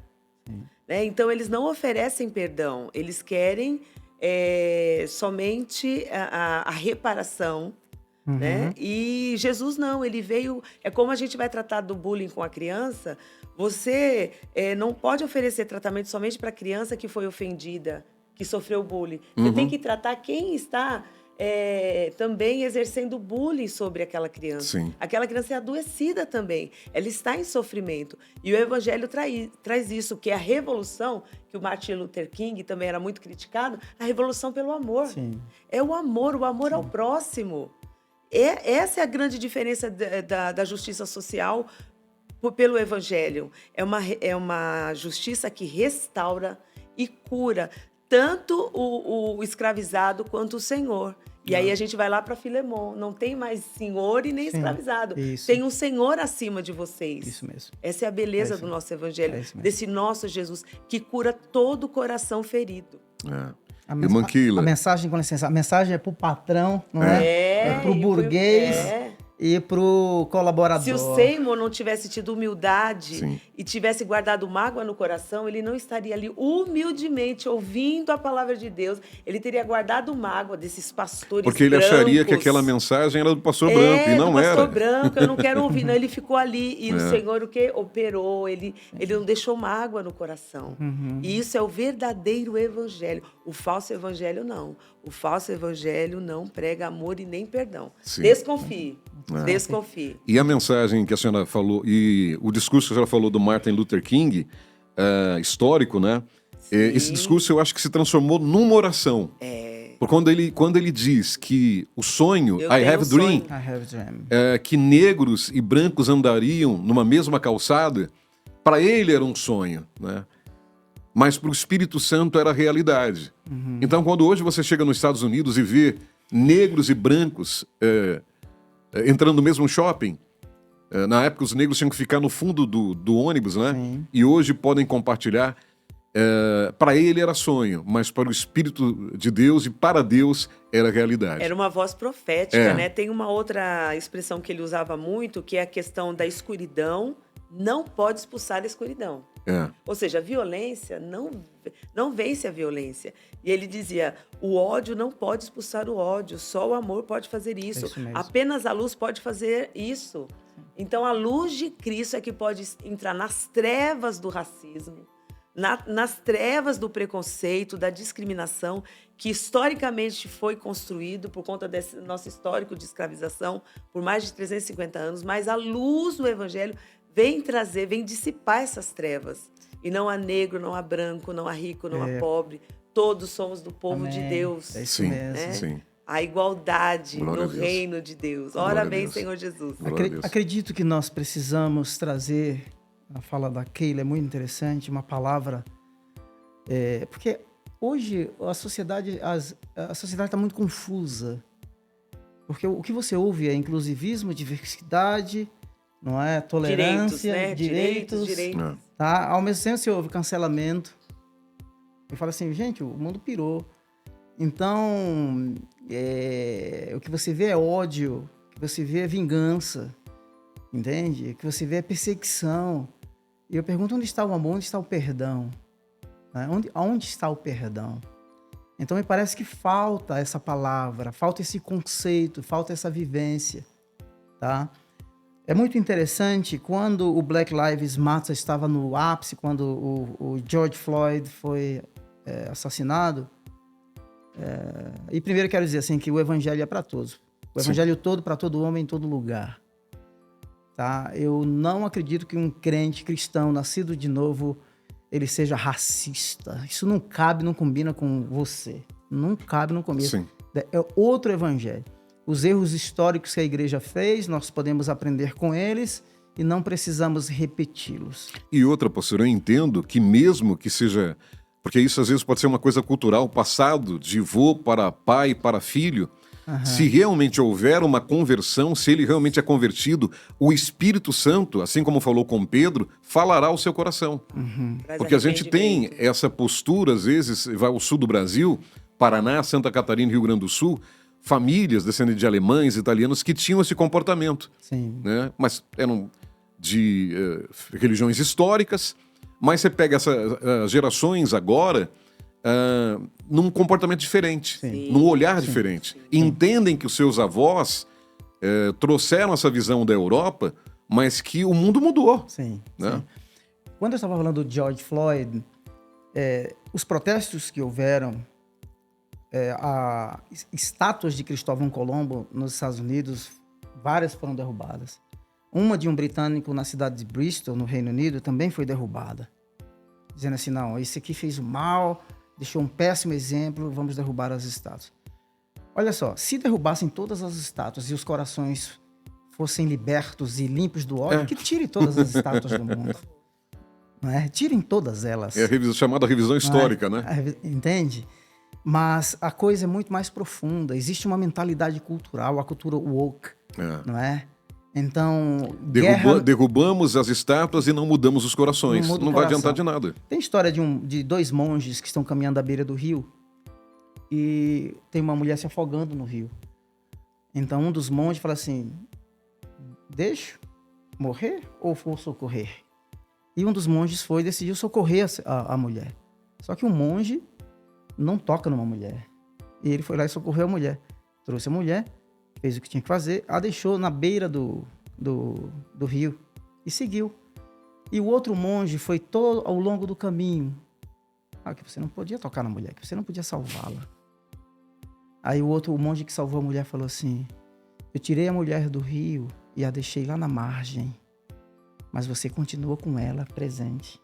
Sim. Né? Então, eles não oferecem perdão, eles querem somente a reparação. Né? E Jesus não, ele veio... É como a gente vai tratar do bullying com a criança, você não pode oferecer tratamento somente para a criança que foi ofendida, que sofreu bullying. Você tem que tratar quem está também exercendo bullying sobre aquela criança. Sim. Aquela criança é adoecida também, ela está em sofrimento. E o Evangelho traz isso, que é a revolução, que o Martin Luther King também era muito criticado, a revolução pelo amor. Sim. É o amor ao próximo. Essa é a grande diferença da justiça social pelo Evangelho. É uma justiça que restaura e cura tanto o escravizado quanto o senhor. E aí a gente vai lá para Filemon. Não tem mais senhor e nem escravizado. Isso. Tem um senhor acima de vocês. Isso mesmo. Essa é a beleza do nosso Evangelho, É isso mesmo. desse nosso Jesus, que cura todo o coração ferido. A Irmã Keila. mensagem, com licença, a mensagem é pro patrão, não é? Pro burguês e pro colaborador. Se o Seymour não tivesse tido humildade Sim. e tivesse guardado mágoa no coração, ele não estaria ali humildemente ouvindo a palavra de Deus. Ele teria guardado mágoa desses pastores Porque ele brancos. acharia que aquela mensagem era do pastor branco, e não do pastor era. branco, eu não quero ouvir. Não, ele ficou ali e o Senhor o quê? Operou, ele não deixou mágoa no coração. E isso é o verdadeiro evangelho. O falso evangelho não. O falso evangelho não prega amor e nem perdão. Sim. Desconfie. Desconfie. E a mensagem que a senhora falou, e o discurso que a senhora falou do Martin Luther King, histórico, né? Esse discurso eu acho que se transformou numa oração. Porque quando ele diz que o sonho, Eu I tenho have a um dream, sonho. I have a dream. que negros e brancos andariam numa mesma calçada, para ele era um sonho, né? Mas para o Espírito Santo era realidade. Então, quando hoje você chega nos Estados Unidos e vê negros e brancos entrando no mesmo shopping, na época os negros tinham que ficar no fundo do ônibus, né? Sim. E hoje podem compartilhar. Para ele era sonho, mas para o Espírito de Deus e para Deus era realidade. Era uma voz profética, né? Tem uma outra expressão que ele usava muito, que é a questão da escuridão. Não pode expulsar a escuridão. Ou seja, a violência não vence a violência. E ele dizia, o ódio não pode expulsar o ódio, só o amor pode fazer isso. É isso mesmo. Apenas a luz pode fazer isso. Então, a luz de Cristo é que pode entrar nas trevas do racismo, nas trevas do preconceito, da discriminação, que historicamente foi construído por conta desse nosso histórico de escravização por mais de 350 anos, mas a luz do Evangelho vem dissipar essas trevas. E não há negro, não há branco, não há rico, não há pobre. Todos somos do povo Amém. de Deus. É isso Sim, mesmo. sim. A igualdade Glória no a Deus. reino de Deus. Glória Ora a bem, Deus. Senhor Jesus. Glória a Deus. Acredito que nós precisamos trazer, a fala da Keila é muito interessante, uma palavra, porque hoje a sociedade está muito confusa, porque o que você ouve é inclusivismo, diversidade, não é? Tolerância, Direitos. tá? Ao mesmo tempo você ouve cancelamento. Eu falo assim, gente, o mundo pirou. Então, o que você vê é ódio, o que você vê é vingança, entende? O que você vê é perseguição. E eu pergunto, onde está o amor, onde está o perdão? Né? Onde está o perdão? Então, me parece que falta essa palavra, falta esse conceito, falta essa vivência, tá? É muito interessante, quando o Black Lives Matter estava no ápice, quando o George Floyd foi assassinado, e primeiro eu quero dizer assim, que o evangelho é para todos. O evangelho todo para todo homem em todo lugar. Tá? Eu não acredito que um crente cristão nascido de novo, ele seja racista. Isso não cabe, não combina com você. Não cabe, não combina. Sim. É outro evangelho. Os erros históricos que a igreja fez, nós podemos aprender com eles e não precisamos repeti-los. E outra, pastor, eu entendo que mesmo que seja... Porque isso às vezes pode ser uma coisa cultural, passado de vô para pai, para filho. Se realmente houver uma conversão, se ele realmente é convertido, o Espírito Santo, assim como falou com Pedro, falará ao seu coração. Traz Porque a gente tem arrependimento. essa postura, às vezes, vai ao sul do Brasil, Paraná, Santa Catarina e Rio Grande do Sul, famílias descendentes de alemães, italianos, que tinham esse comportamento, Sim. né? Mas eram de religiões históricas, mas você pega essas gerações agora num comportamento diferente, Sim. num olhar diferente. Entendem que os seus avós trouxeram essa visão da Europa, mas que o mundo mudou. Sim, Né? sim. Quando eu estava falando do George Floyd, os protestos que houveram, estátuas de Cristóvão Colombo nos Estados Unidos, várias foram derrubadas. Uma de um britânico na cidade de Bristol, no Reino Unido, também foi derrubada. Dizendo assim, não, esse aqui fez o mal, deixou um péssimo exemplo, vamos derrubar as estátuas. Olha só, se derrubassem todas as estátuas e os corações fossem libertos e limpos do ódio, que tire todas as estátuas do mundo. Não é? Tirem todas elas. É a chamada revisão histórica, né? Entende? Mas a coisa é muito mais profunda. Existe uma mentalidade cultural, a cultura woke, não é? Então, derrubamos as estátuas e não mudamos os corações. Não vai adiantar de nada. Tem história de dois monges que estão caminhando à beira do rio e tem uma mulher se afogando no rio. Então, um dos monges fala assim, deixo morrer ou vou socorrer? E um dos monges decidiu socorrer a mulher. Só que o monge não toca numa mulher. E ele foi lá e socorreu a mulher. Trouxe a mulher, fez o que tinha que fazer, a deixou na beira do rio e seguiu. E o outro monge foi todo ao longo do caminho. Que você não podia tocar na mulher, que você não podia salvá-la. Aí o monge que salvou a mulher falou assim, eu tirei a mulher do rio e a deixei lá na margem, mas você continua com ela presente.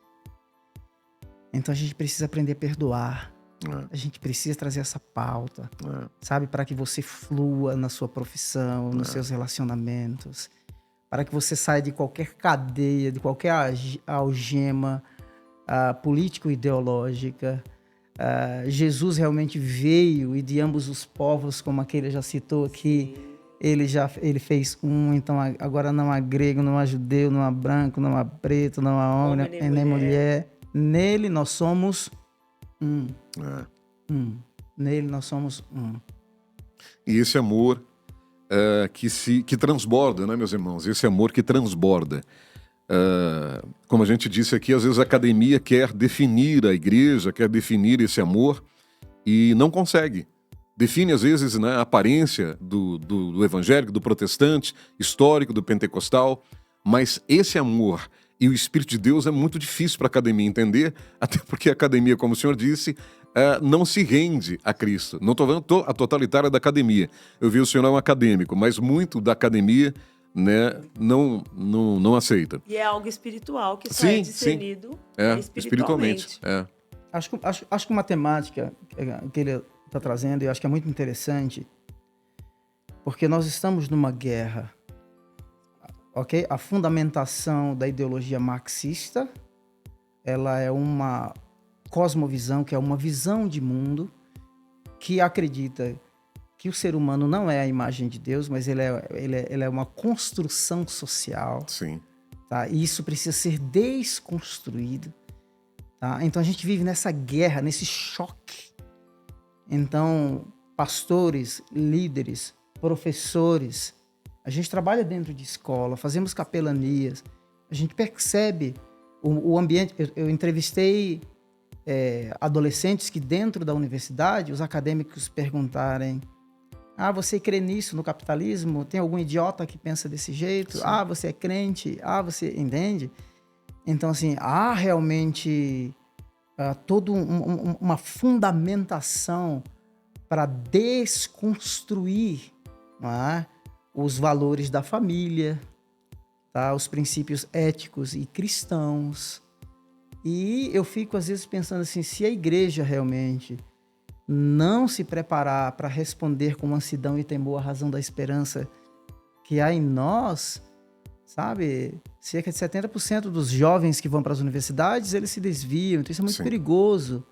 Então a gente precisa aprender a perdoar. A gente precisa trazer essa pauta, sabe? Para que você flua na sua profissão, nos seus relacionamentos. Para que você saia de qualquer cadeia, de qualquer algema político-ideológica. Jesus realmente veio e de ambos os povos, como aquele já citou aqui, ele fez então agora não há grego, não há judeu, não há branco, não há preto, não há homem nem mulher. Nele nós somos Nele nós somos um. E esse amor que transborda, né, meus irmãos? Esse amor que transborda. Como a gente disse aqui, às vezes a academia quer definir a igreja, quer definir esse amor e não consegue. Define, às vezes, né, a aparência do evangélico, do protestante, histórico, do pentecostal, mas esse amor e o Espírito de Deus é muito difícil para a academia entender, até porque a academia, como o senhor disse, não se rende a Cristo. Não estou falando a totalitária da academia. Eu vi o senhor é um acadêmico, mas muito da academia, né, não aceita. E é algo espiritual que só é discernido espiritualmente. Acho que uma temática que ele está trazendo, eu acho que é muito interessante, porque nós estamos numa guerra. Ok? A fundamentação da ideologia marxista, ela é uma cosmovisão, que é uma visão de mundo que acredita que o ser humano não é a imagem de Deus, mas ele é uma construção social. Sim. Tá? E isso precisa ser desconstruído. Tá? Então a gente vive nessa guerra, nesse choque. Então, pastores, líderes, professores, a gente trabalha dentro de escola, fazemos capelanias, a gente percebe o ambiente. Eu entrevistei adolescentes que dentro da universidade, os acadêmicos perguntarem, você crê nisso, no capitalismo? Tem algum idiota que pensa desse jeito? Sim. Você é crente? Você entende? Então, assim, há realmente toda uma fundamentação para desconstruir, não é? Os valores da família, tá? Os princípios éticos e cristãos. E eu fico, às vezes, pensando assim, se a igreja realmente não se preparar para responder com mansidão e temor à razão da esperança que há em nós, sabe? Cerca de 70% dos jovens que vão para as universidades, eles se desviam. Então, isso é muito perigoso.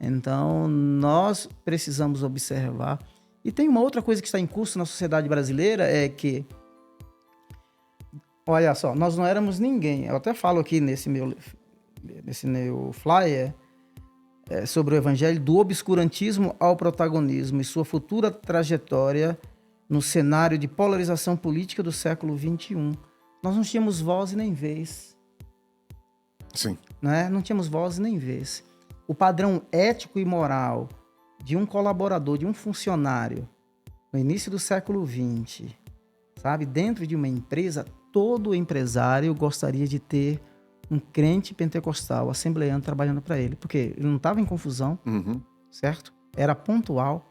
Então, nós precisamos observar. E tem uma outra coisa que está em curso na sociedade brasileira, é que, olha só, nós não éramos ninguém. Eu até falo aqui nesse meu flyer sobre o evangelho, do obscurantismo ao protagonismo e sua futura trajetória no cenário de polarização política do século XXI. Nós não tínhamos voz e nem vez. Sim. Né? Não tínhamos voz e nem vez. O padrão ético e moral de um colaborador, de um funcionário, no início do século XX, sabe? Dentro de uma empresa, todo empresário gostaria de ter um crente pentecostal, assembleano, trabalhando para ele. Porque ele não estava em confusão, certo? Era pontual,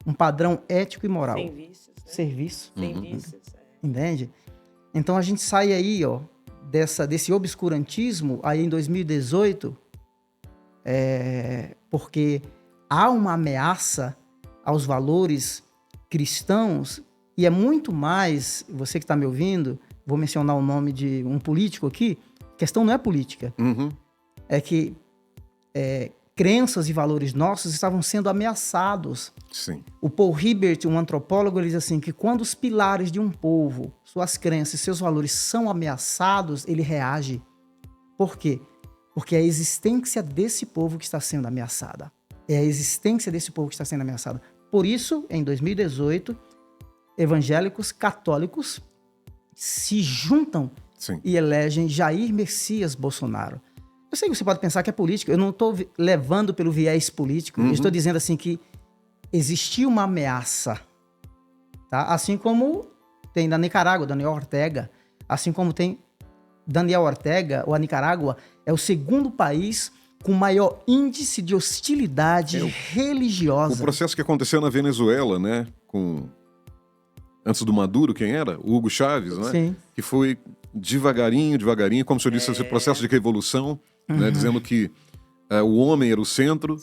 um padrão ético e moral. Sem vícios. Né? Serviço. Sem vícios. Entende? Então a gente sai aí, ó, desse obscurantismo aí em 2018, porque há uma ameaça aos valores cristãos, e é muito mais, você que está me ouvindo, vou mencionar o nome de um político aqui, a questão não é política, é que crenças e valores nossos estavam sendo ameaçados. Sim. O Paul Hibbert, um antropólogo, ele diz assim, que quando os pilares de um povo, suas crenças e seus valores são ameaçados, ele reage. Por quê? Porque é a existência desse povo que está sendo ameaçada. É a existência desse povo que está sendo ameaçada. Por isso, em 2018, evangélicos católicos se juntam e elegem Jair Messias Bolsonaro. Eu sei que você pode pensar que é política, eu não estou levando pelo viés político, eu estou dizendo assim que existia uma ameaça, tá? Assim como tem na Nicarágua, Daniel Ortega, assim como tem Daniel Ortega, ou a Nicarágua é o segundo país com maior índice de hostilidade religiosa. O processo que aconteceu na Venezuela, né, antes do Maduro, quem era? O Hugo Chávez, né? Sim. Que foi devagarinho, como o senhor disse, esse processo de revolução, né, dizendo que o homem era o centro,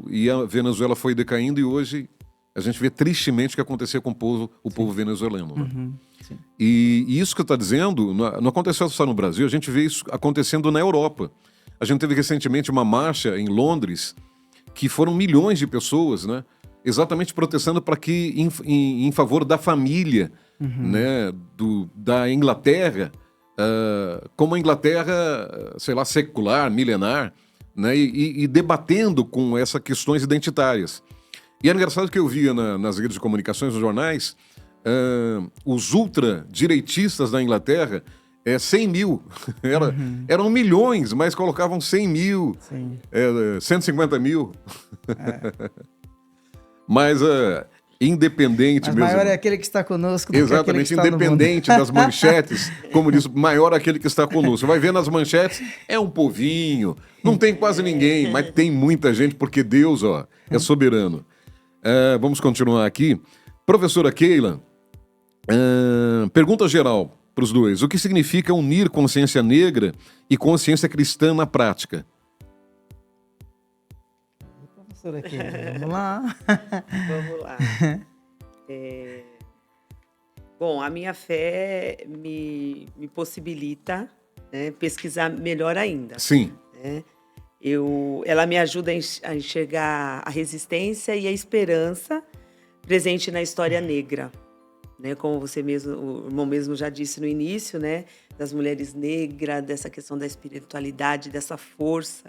e a Venezuela foi decaindo, e hoje a gente vê tristemente o que aconteceu com o povo venezuelano. Né? E isso que está dizendo não aconteceu só no Brasil, a gente vê isso acontecendo na Europa. A gente teve recentemente uma marcha em Londres, que foram milhões de pessoas, né, exatamente protestando para que em favor da família, né, da Inglaterra, como a Inglaterra, sei lá, secular, milenar, né, e debatendo com essas questões identitárias. E é engraçado que eu via nas redes de comunicações, nos jornais, os ultradireitistas da Inglaterra, 100 mil, eram milhões, mas colocavam 100 mil, 150 mil. Mas independente Mas mesmo. maior é aquele que está conosco do Exatamente, que aquele que independente está no mundo. das manchetes, como diz, maior aquele que está conosco. Você vai ver nas manchetes, é um povinho, não tem quase ninguém, mas tem muita gente, porque Deus, é soberano. Vamos continuar aqui. Professora Keila, pergunta geral para os dois. O que significa unir consciência negra e consciência cristã na prática? Professora Keila, vamos lá. Vamos lá. Bom, a minha fé me possibilita, né, pesquisar melhor ainda. Sim. Né? Ela me ajuda a enxergar a resistência e a esperança presente na história negra. Né? Como você mesmo, o irmão mesmo já disse no início, né? Das mulheres negras, dessa questão da espiritualidade, dessa força.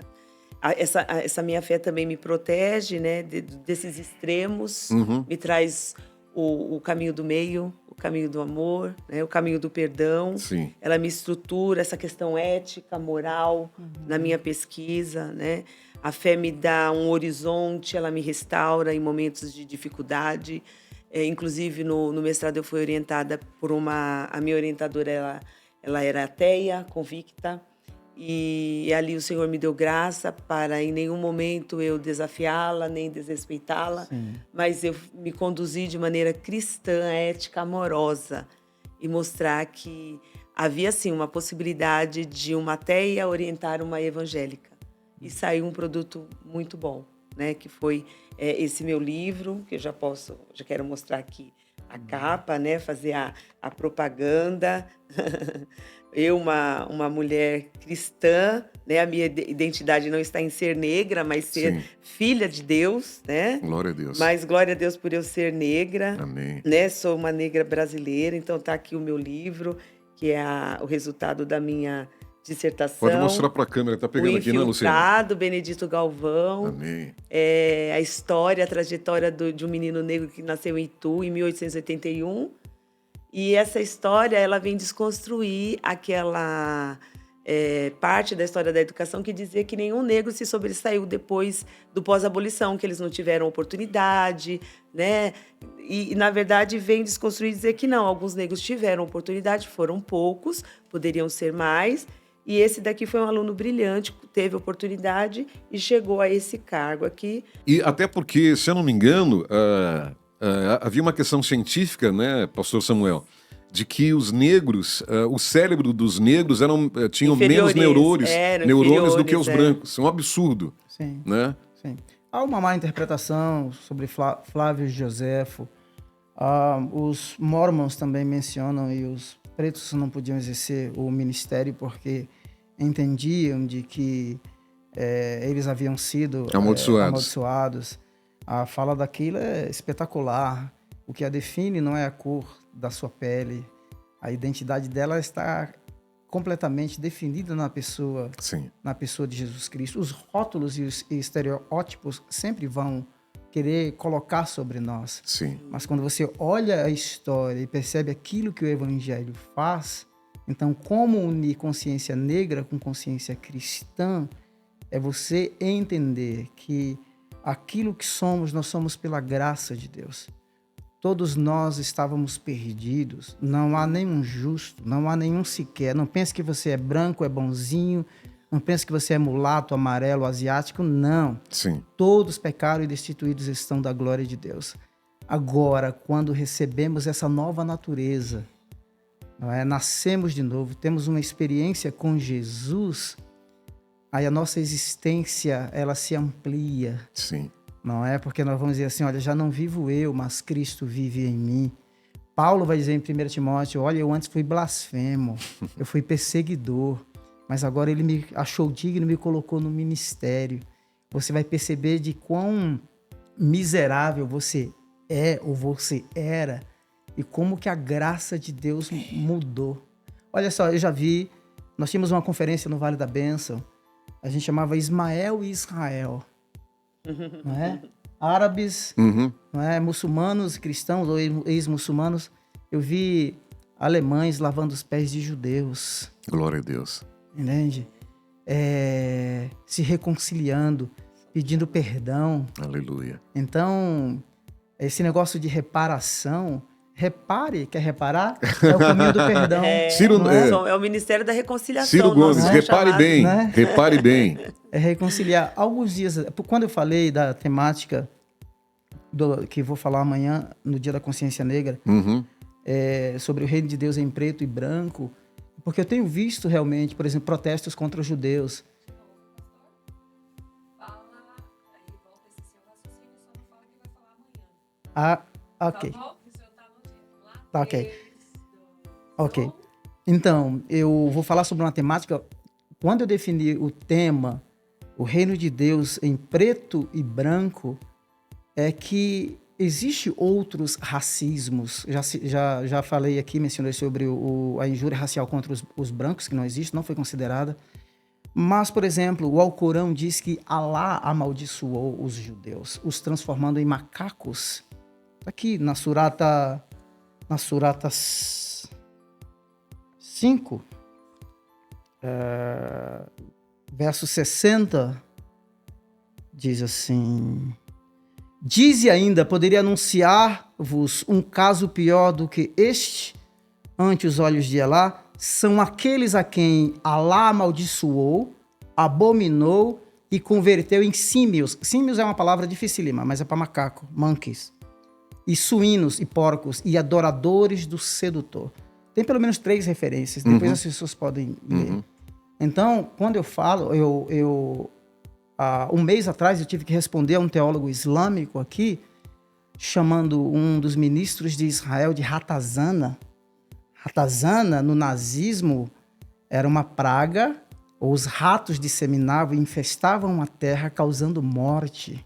Essa minha fé também me protege, né, desses extremos, me traz o caminho do meio, o caminho do amor, né, o caminho do perdão. Sim. Ela me estrutura essa questão ética, moral, na minha pesquisa. Né? A fé me dá um horizonte, ela me restaura em momentos de dificuldade. Inclusive, no mestrado eu fui orientada por a minha orientadora, ela era ateia, convicta. E ali o Senhor me deu graça para em nenhum momento eu desafiá-la, nem desrespeitá-la, mas eu me conduzi de maneira cristã, ética, amorosa, e mostrar que havia, sim, uma possibilidade de uma ateia orientar uma evangélica. E saiu um produto muito bom, né? Que foi esse meu livro, que eu já quero mostrar aqui a capa, né? Fazer a propaganda. Eu, uma mulher cristã, né? A minha identidade não está em ser negra, mas ser Sim. filha de Deus, né? Glória a Deus. Mas glória a Deus por eu ser negra, Amém. né? Sou uma negra brasileira, então tá aqui o meu livro, que é o resultado da minha dissertação. Pode mostrar para a câmera, tá O pegando aqui, né, Luciana? Infiltrado, Benedito Galvão. Amém. A história, a trajetória de um menino negro que nasceu em Itu, em 1881. E essa história, ela vem desconstruir aquela parte da história da educação que dizia que nenhum negro se sobressaiu depois do pós-abolição, que eles não tiveram oportunidade, né? E, na verdade, vem desconstruir e dizer que não, alguns negros tiveram oportunidade, foram poucos, poderiam ser mais. E esse daqui foi um aluno brilhante, teve oportunidade e chegou a esse cargo aqui. E até porque, se eu não me engano, havia uma questão científica, né, pastor Samuel, de que os negros, o cérebro dos negros tinham menos neurônios do que os brancos. É um absurdo. Sim. Né? Sim. Há uma má interpretação sobre Flávio Joséfo. Os mormons também mencionam, e os pretos não podiam exercer o ministério porque entendiam de que eles haviam sido amaldiçoados. A fala daquilo é espetacular. O que a define não é a cor da sua pele. A identidade dela está completamente definida na pessoa, Sim. na pessoa de Jesus Cristo. Os rótulos e os estereótipos sempre vão querer colocar sobre nós. Sim. Mas quando você olha a história e percebe aquilo que o Evangelho faz, então como unir consciência negra com consciência cristã é você entender que aquilo que somos, nós somos pela graça de Deus. Todos nós estávamos perdidos, não há nenhum justo, não há nenhum sequer. Não pense que você é branco, é bonzinho, não pense que você é mulato, amarelo, asiático, não. Sim. Todos pecaram e destituídos estão da glória de Deus. Agora, quando recebemos essa nova natureza, não é? Nascemos de novo, temos uma experiência com Jesus, aí a nossa existência ela se amplia. Sim. Não é? Porque nós vamos dizer assim, olha, já não vivo eu, mas Cristo vive em mim. Paulo vai dizer em 1 Timóteo, olha, eu antes fui blasfemo, eu fui perseguidor, mas agora ele me achou digno e me colocou no ministério. Você vai perceber de quão miserável você é ou você era e como que a graça de Deus mudou. Olha só, eu já vi, nós tínhamos uma conferência no Vale da Bênção, a gente chamava Ismael e Israel. Não é? Árabes, não é? Muçulmanos, cristãos ou ex-muçulmanos. Eu vi alemães lavando os pés de judeus. Glória a Deus. Entende? Se reconciliando, pedindo perdão. Aleluia. Então, esse negócio de reparação, repare, quer reparar? É o caminho do perdão. É o Ministério da Reconciliação. Ciro Gomes, repare bem, né? repare bem. É reconciliar. Alguns dias, quando eu falei da temática que vou falar amanhã, no Dia da Consciência Negra, sobre o reino de Deus em preto e branco, porque eu tenho visto realmente, por exemplo, protestos contra os judeus. Ok. Tá, ok. Então, eu vou falar sobre uma temática. Quando eu defini o tema, o reino de Deus em preto e branco, é que existe outros racismos. Já falei aqui, mencionei sobre a injúria racial contra os brancos, que não existe, não foi considerada. Mas, por exemplo, o Alcorão diz que Alá amaldiçoou os judeus, os transformando em macacos. Aqui na Surata 5, verso 60, diz assim: dize ainda, poderia anunciar-vos um caso pior do que este ante os olhos de Alá, são aqueles a quem Alá amaldiçoou, abominou e converteu em símios. Símios é uma palavra dificílima, mas é para macaco, monkeys. E suínos e porcos e adoradores do sedutor. Tem pelo menos 3 referências, depois as pessoas podem ler. Então, quando eu falo, um mês atrás eu tive que responder a um teólogo islâmico aqui, chamando um dos ministros de Israel de Ratazana. Ratazana, no nazismo, era uma praga Os ratos disseminavam e infestavam a terra, causando morte.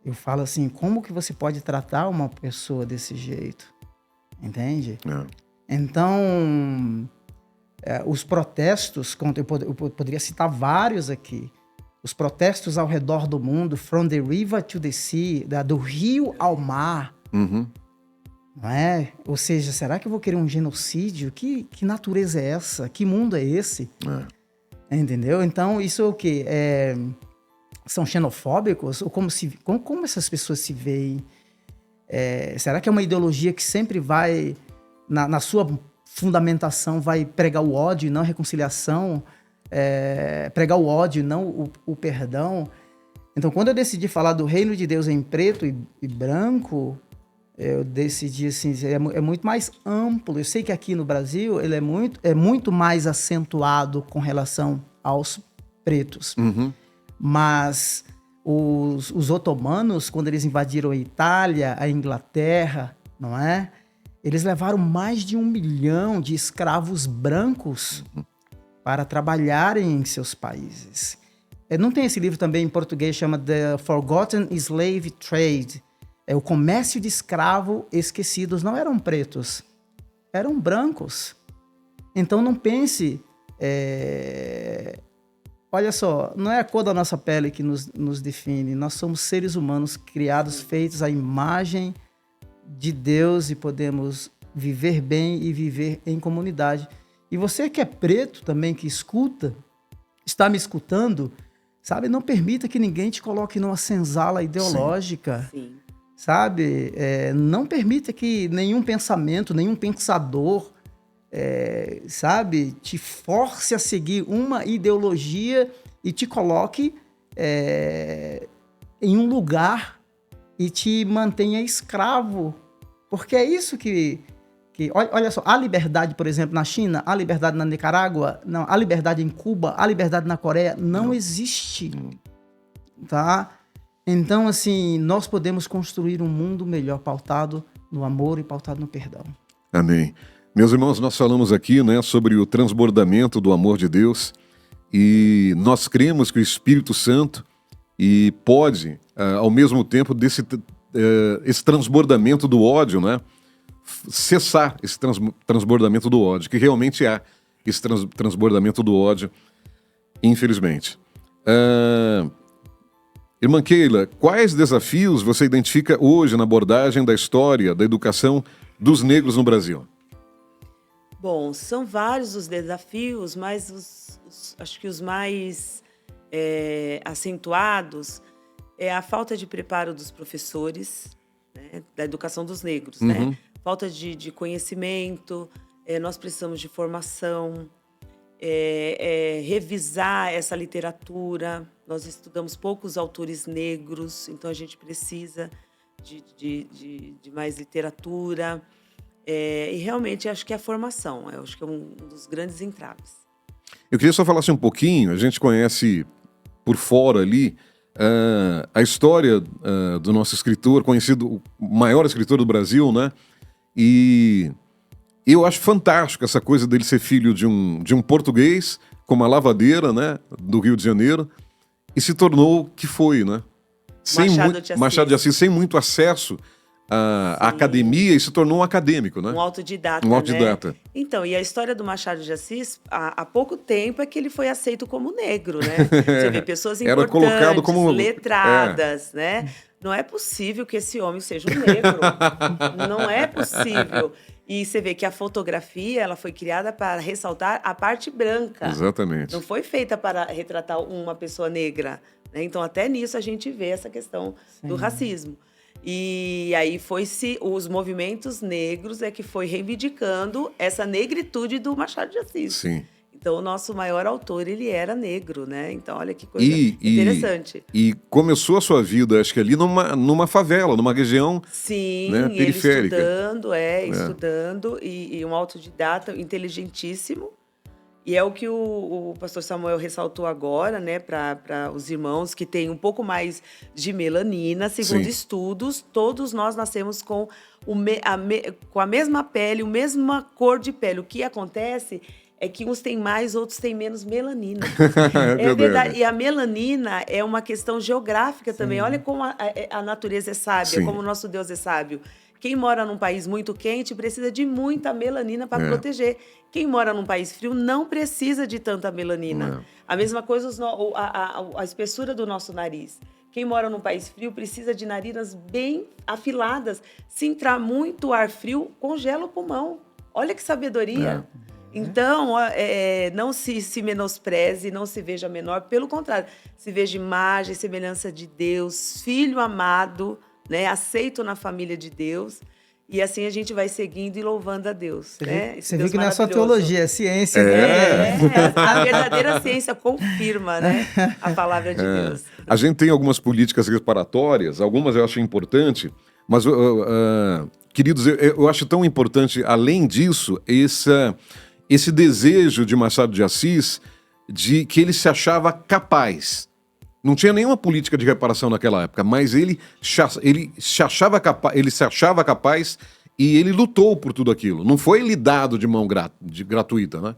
Eu falo assim, como que você pode tratar uma pessoa desse jeito? Entende? Então, os protestos, eu poderia citar vários aqui, os protestos ao redor do mundo, from the river to the sea, do rio ao mar, não é? Ou seja, será que eu vou querer um genocídio? Que natureza é essa? Que mundo é esse? Entendeu? Então, isso é o quê? São xenofóbicos? Ou como essas pessoas se veem? Será que é uma ideologia que sempre vai, na sua fundamentação, vai pregar o ódio e não a reconciliação? Pregar o ódio e não o perdão? Então, quando eu decidi falar do reino de Deus em preto e branco, eu decidi assim, é muito mais amplo. Eu sei que aqui no Brasil ele é muito mais acentuado com relação aos pretos. Mas os otomanos, quando eles invadiram a Itália, a Inglaterra, não é? Eles levaram mais de 1 milhão de escravos brancos para trabalharem em seus países. Não tem esse livro também em português, chama The Forgotten Slave Trade. O comércio de escravo esquecidos. Não eram pretos, eram brancos. Então não pense... Olha só, não é a cor da nossa pele que nos define. Nós somos seres humanos criados, feitos à imagem de Deus e podemos viver bem e viver em comunidade. E você que é preto também, que está me escutando, sabe? Não permita que ninguém te coloque numa senzala ideológica. Sim. Sabe? Não permita que nenhum pensamento, nenhum pensador, sabe, te force a seguir uma ideologia e te coloque em um lugar e te mantenha escravo. Porque é isso que olha só, a liberdade, por exemplo, na China, a liberdade na Nicarágua, não, a liberdade em Cuba, a liberdade na Coreia não existe. Tá? Então, assim, nós podemos construir um mundo melhor, pautado no amor e pautado no perdão. Amém. Meus irmãos, nós falamos aqui, né, sobre o transbordamento do amor de Deus e nós cremos que o Espírito Santo pode, ao mesmo tempo, esse transbordamento do ódio, né, cessar esse transbordamento do ódio, que realmente há esse transbordamento do ódio, infelizmente. Irmã Keila, quais desafios você identifica hoje na abordagem da história da educação dos negros no Brasil? Bom, são vários os desafios, mas acho que os mais acentuados é a falta de preparo dos professores, né, da educação dos negros, né? Falta de conhecimento, nós precisamos de formação, revisar essa literatura. Nós estudamos poucos autores negros, então a gente precisa de mais literatura. E realmente acho que é a formação, acho que é um dos grandes entraves. Eu queria só falar assim um pouquinho, a gente conhece por fora ali a história do nosso escritor, conhecido, o maior escritor do Brasil, né? E eu acho fantástico essa coisa dele ser filho de um português, com uma lavadeira, né, do Rio de Janeiro, e se tornou o que foi, né? Machado de Assis, sem muito acesso à academia, e se tornou um acadêmico, né? Um autodidata, né? Então, e a história do Machado de Assis, há pouco tempo é que ele foi aceito como negro, né? Você vê pessoas importantes, era colocado como letradas, né? Não é possível que esse homem seja um negro. Não é possível. E você vê que a fotografia, ela foi criada para ressaltar a parte branca. Exatamente. Não foi feita para retratar uma pessoa negra, né? Então, até nisso a gente vê essa questão do racismo. E aí os movimentos negros que foi reivindicando essa negritude do Machado de Assis. Sim. Então, o nosso maior autor, ele era negro, né? Então, olha que coisa interessante. E começou a sua vida, acho que ali numa favela, numa região, sim, né, periférica. Ele estudando, e um autodidata inteligentíssimo. E é o que o pastor Samuel ressaltou agora, né, para os irmãos que têm um pouco mais de melanina. Segundo estudos, todos nós nascemos com a mesma pele, a mesma cor de pele. O que acontece é que uns têm mais, outros têm menos melanina. É verdade. E a melanina é uma questão geográfica também. Sim. Olha como a natureza é sábia, Sim. como o nosso Deus é sábio. Quem mora num país muito quente precisa de muita melanina para proteger. Quem mora num país frio não precisa de tanta melanina. A mesma coisa a espessura do nosso nariz. Quem mora num país frio precisa de narinas bem afiladas. Se entrar muito ar frio, congela o pulmão. Olha que sabedoria. Então, não se menospreze, não se veja menor. Pelo contrário, se veja imagem, semelhança de Deus, filho amado, né, aceito na família de Deus. E assim a gente vai seguindo e louvando a Deus. Você viu que não é só teologia, é ciência. A verdadeira ciência confirma, né, a palavra de Deus. A gente tem algumas políticas reparatórias, algumas eu acho importante, mas, queridos, eu acho tão importante, além disso, esse desejo de Machado de Assis de que ele se achava capaz. Não tinha nenhuma política de reparação naquela época, mas ele se achava capaz e ele lutou por tudo aquilo. Não foi lhe dado de mão gratuita, né?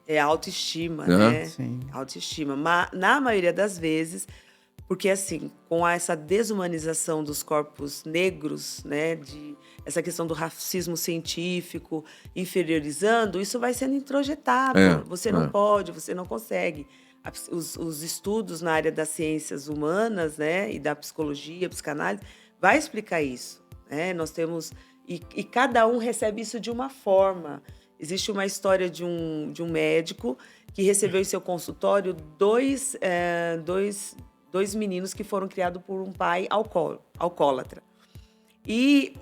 É autoestima, né? Sim. Autoestima. Mas, na maioria das vezes, porque assim, com essa desumanização dos corpos negros, né, essa questão do racismo científico inferiorizando, isso vai sendo introjetado. Você não pode, você não consegue. Os estudos na área das ciências humanas, né, e da psicologia, psicanálise, vai explicar isso. Né? Nós temos... E cada um recebe isso de uma forma. Existe uma história de um médico que recebeu em seu consultório dois meninos que foram criados por um pai alcoólatra. E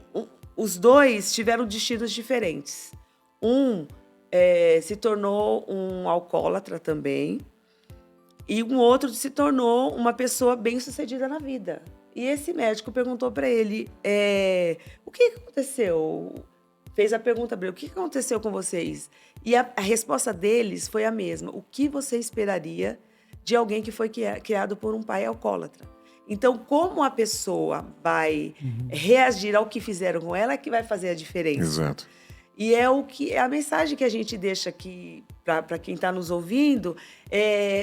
os dois tiveram destinos diferentes. Um se tornou um alcoólatra também, e um outro se tornou uma pessoa bem-sucedida na vida. E esse médico perguntou para ele, o que aconteceu? Fez a pergunta para ele, o que aconteceu com vocês? E a resposta deles foi a mesma. O que você esperaria de alguém que foi criado por um pai alcoólatra? Então, como a pessoa vai reagir ao que fizeram com ela é que vai fazer a diferença. Exato. E é a mensagem que a gente deixa aqui para quem está nos ouvindo.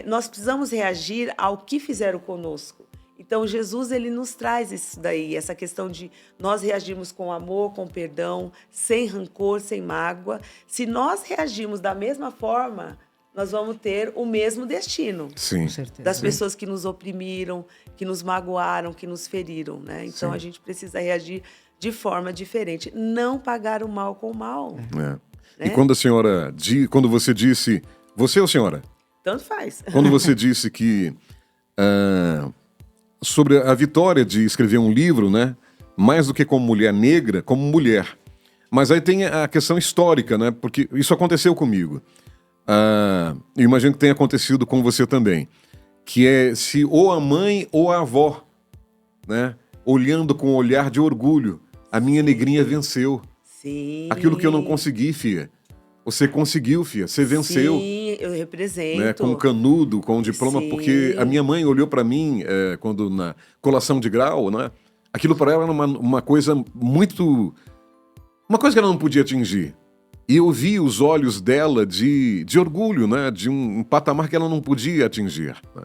Nós precisamos reagir ao que fizeram conosco. Então, Jesus, ele nos traz isso daí, essa questão de nós reagirmos com amor, com perdão, sem rancor, sem mágoa. Se nós reagirmos da mesma forma, nós vamos ter o mesmo destino. Sim. Com certeza. Das pessoas que nos oprimiram, que nos magoaram, que nos feriram, né? Então, a gente precisa reagir de forma diferente. Não pagar o mal com o mal. Né? E quando quando você disse... Você ou senhora? Tanto faz. Quando você disse que... sobre a vitória de escrever um livro, né? Mais do que como mulher negra, como mulher. Mas aí tem a questão histórica, né? Porque isso aconteceu comigo. Eu imagino que tenha acontecido com você também. Que é se ou a mãe ou a avó, né? Olhando com um olhar de orgulho, a minha negrinha venceu. Sim. Aquilo que eu não consegui, filha. Você conseguiu, filha. Você venceu. Sim, eu represento. Né, com um canudo, com um diploma, Sim. porque a minha mãe olhou para mim quando na colação de grau, né? Aquilo para ela era uma coisa muito... Uma coisa que ela não podia atingir. E eu vi os olhos dela de orgulho, né? De um patamar que ela não podia atingir. Né?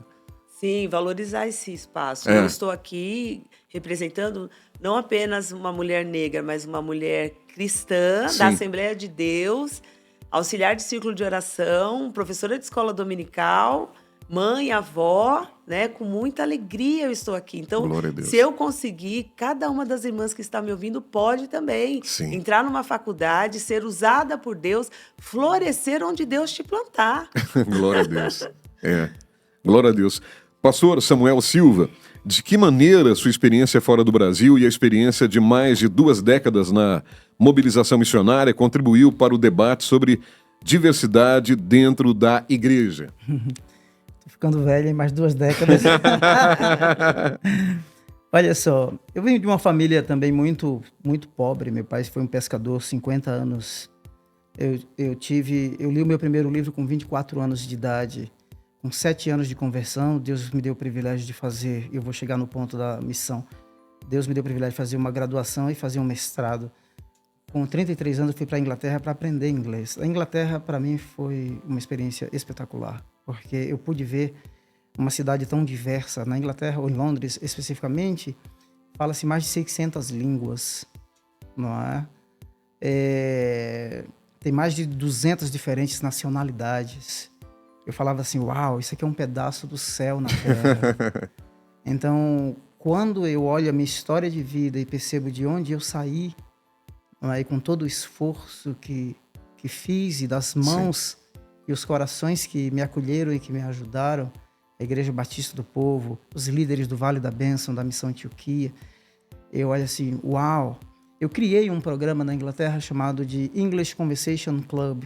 Sim, valorizar esse espaço. Eu estou aqui representando não apenas uma mulher negra, mas uma mulher cristã da Assembleia de Deus, auxiliar de círculo de oração, professora de escola dominical, mãe, avó, né? Com muita alegria eu estou aqui. Então, se eu conseguir, cada uma das irmãs que está me ouvindo pode também entrar numa faculdade, ser usada por Deus, florescer onde Deus te plantar. Glória a Deus. Glória a Deus. Pastor Samuel Silva, de que maneira sua experiência fora do Brasil e a experiência de mais de 2 décadas na mobilização missionária contribuiu para o debate sobre diversidade dentro da igreja? Tô ficando velho, em mais 2 décadas. Olha só, eu venho de uma família também muito, muito pobre. Meu pai foi um pescador, 50 anos. Eu li o meu primeiro livro com 24 anos de idade. Com 7 anos de conversão, Deus me deu o privilégio de fazer, eu vou chegar no ponto da missão, Deus me deu o privilégio de fazer uma graduação e fazer um mestrado. com 33 anos, eu fui para a Inglaterra para aprender inglês. A Inglaterra, para mim, foi uma experiência espetacular, porque eu pude ver uma cidade tão diversa. Na Inglaterra, ou em Londres especificamente, fala-se mais de 600 línguas, não é? Tem mais de 200 diferentes nacionalidades. Eu falava assim, uau, isso aqui é um pedaço do céu na Terra. Então, quando eu olho a minha história de vida e percebo de onde eu saí, não é? E com todo o esforço que fiz e das mãos e os corações que me acolheram e que me ajudaram, a Igreja Batista do Povo, os líderes do Vale da Bênção, da Missão Antioquia, eu olho assim, uau! Eu criei um programa na Inglaterra chamado de English Conversation Club.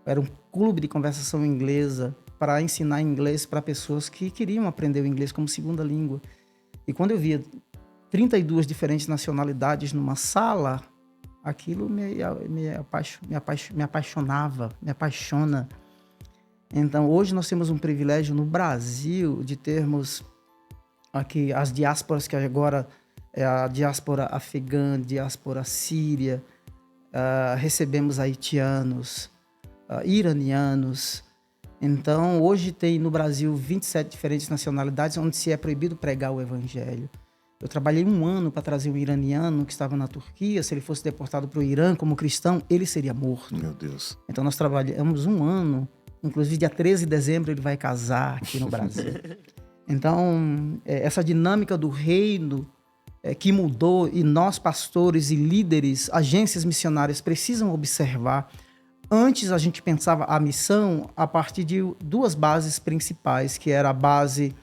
Era um clube de conversação inglesa para ensinar inglês para pessoas que queriam aprender o inglês como segunda língua. E quando eu via 32 diferentes nacionalidades numa sala, aquilo me apaixonava, me apaixona. Então, hoje nós temos um privilégio no Brasil de termos aqui as diásporas, que agora é a diáspora afegã, diáspora síria, recebemos haitianos, iranianos. Então, hoje tem no Brasil 27 diferentes nacionalidades onde se é proibido pregar o evangelho. Eu trabalhei 1 ano para trazer um iraniano que estava na Turquia. Se ele fosse deportado para o Irã como cristão, ele seria morto. Meu Deus. Então, nós trabalhamos 1 ano. Inclusive, dia 13 de dezembro, ele vai casar aqui no Brasil. Então, essa dinâmica do reino que mudou, e nós, pastores e líderes, agências missionárias, precisam observar. Antes, a gente pensava a missão a partir de 2 bases principais, que era a base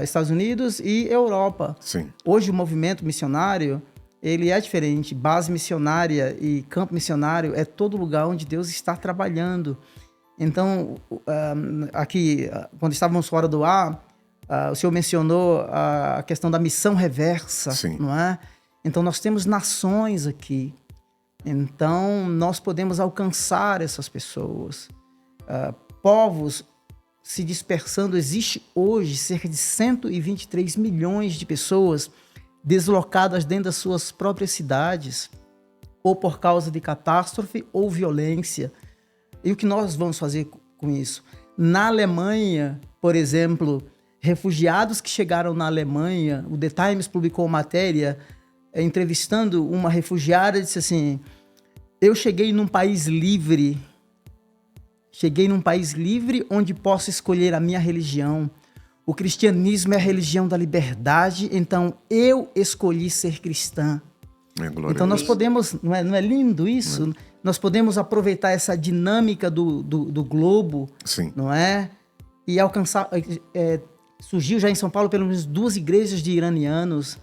Estados Unidos e Europa. Sim. Hoje, o movimento missionário, ele é diferente. Base missionária e campo missionário é todo lugar onde Deus está trabalhando. Então, aqui, quando estávamos fora do ar, o senhor mencionou a questão da missão reversa, Sim. não é? Então, nós temos nações aqui. Então, nós podemos alcançar essas pessoas. Povos se dispersando. Existe hoje cerca de 123 milhões de pessoas deslocadas dentro das suas próprias cidades, ou por causa de catástrofe ou violência. E o que nós vamos fazer com isso? Na Alemanha, por exemplo, refugiados que chegaram na Alemanha, o The Times publicou uma matéria entrevistando uma refugiada, disse assim, eu cheguei num país livre onde posso escolher a minha religião. O cristianismo é a religião da liberdade, então eu escolhi ser cristã. Então nós podemos, não é lindo isso? Nós podemos aproveitar essa dinâmica do globo, Sim. não é? E alcançar... surgiu já em São Paulo pelo menos 2 igrejas de iranianos.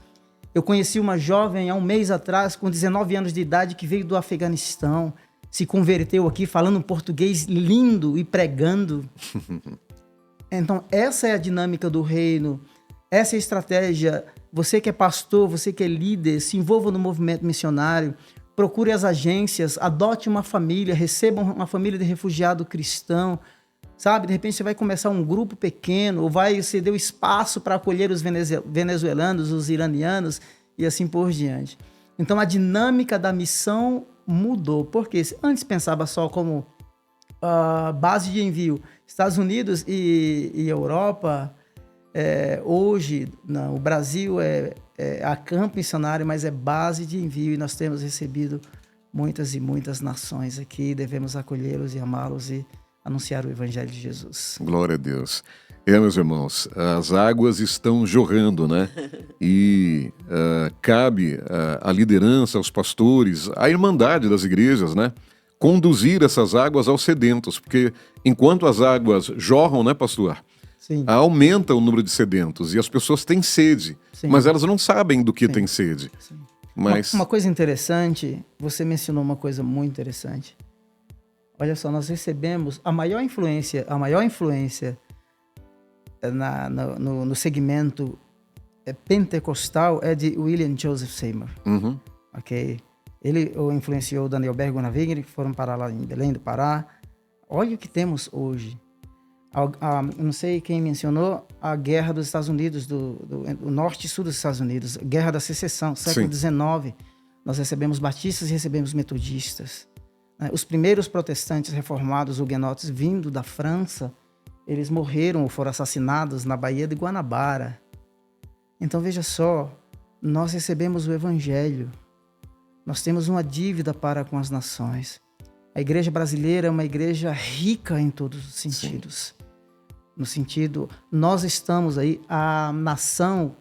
Eu conheci uma jovem há um mês atrás, com 19 anos de idade, que veio do Afeganistão, se converteu aqui falando um português lindo e pregando. Então, essa é a dinâmica do reino, essa é a estratégia. Você que é pastor, você que é líder, se envolva no movimento missionário, procure as agências, adote uma família, receba uma família de refugiado cristão, sabe? De repente você vai começar um grupo pequeno, ou você deu espaço para acolher os venezuelanos, os iranianos e assim por diante. Então a dinâmica da missão mudou, porque antes pensava só como base de envio Estados Unidos e Europa. Hoje o Brasil é a campo missionário, mas é base de envio, e nós temos recebido muitas e muitas nações aqui. Devemos acolhê-los e amá-los e anunciar o Evangelho de Jesus. Glória a Deus. Meus irmãos, as águas estão jorrando, né? E cabe à liderança, aos pastores, à irmandade das igrejas, né? Conduzir essas águas aos sedentos, porque enquanto as águas jorram, né, pastor? Sim. Aumenta o número de sedentos e as pessoas têm sede, Sim. mas elas não sabem do que Sim. têm sede. Sim. Mas... Uma coisa interessante, você mencionou uma coisa muito interessante. Olha só, nós recebemos a maior influência no segmento pentecostal é de William Joseph Seymour. Uhum. Ok? Ele influenciou Daniel Bergman Wegner, que foram parar lá em Belém do Pará. Olha o que temos hoje. Não sei quem mencionou a guerra dos Estados Unidos, do norte e sul dos Estados Unidos, guerra da secessão, século XIX. nós recebemos batistas e recebemos metodistas. Os primeiros protestantes reformados huguenotes vindo da França, eles morreram ou foram assassinados na Baía de Guanabara. Então veja só, nós recebemos o Evangelho. Nós temos uma dívida para com as nações. A igreja brasileira é uma igreja rica em todos os sentidos. Sim. No sentido, nós estamos aí, a nação,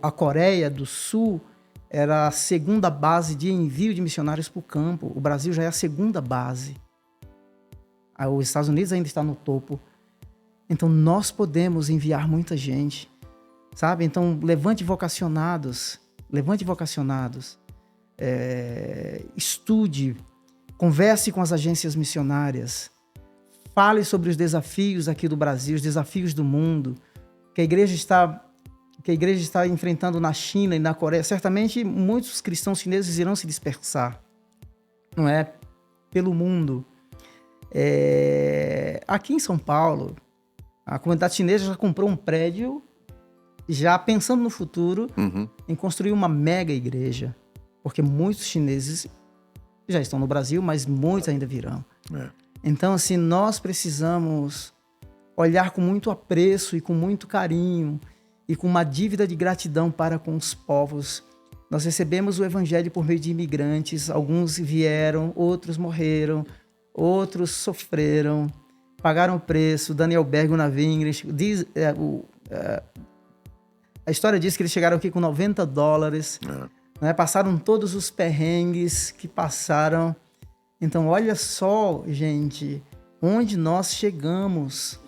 a Coreia do Sul, era a segunda base de envio de missionários para o campo. O Brasil já é a segunda base. Os Estados Unidos ainda está no topo. Então, nós podemos enviar muita gente, sabe? Então, levante vocacionados. Estude, converse com as agências missionárias. Fale sobre os desafios aqui do Brasil, os desafios do mundo, que a igreja está enfrentando na China e na Coreia. Certamente muitos cristãos chineses irão se dispersar, não é? Pelo mundo. Aqui em São Paulo, a comunidade chinesa já comprou um prédio, já pensando no futuro, em construir uma mega igreja, porque muitos chineses já estão no Brasil, mas muitos ainda virão. Então, assim, nós precisamos olhar com muito apreço e com muito carinho e com uma dívida de gratidão para com os povos. Nós recebemos o Evangelho por meio de imigrantes, alguns vieram, outros morreram, outros sofreram, pagaram o preço. Daniel Berg, o navio, a história diz que eles chegaram aqui com $90, né? Passaram todos os perrengues que passaram. Então, olha só, gente, onde nós chegamos.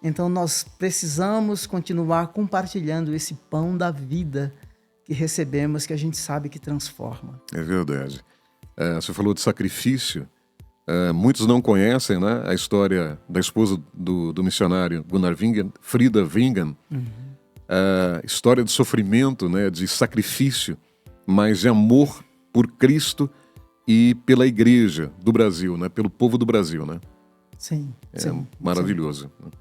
Então, nós precisamos continuar compartilhando esse pão da vida que recebemos, que a gente sabe que transforma. É verdade. Você falou de sacrifício. Muitos não conhecem, né, a história da esposa do missionário Gunnar Wingen, Frida Wingen. História de sofrimento, né, de sacrifício, mas de amor por Cristo e pela igreja do Brasil, né, pelo povo do Brasil, né? Sim. Maravilhoso. Sim.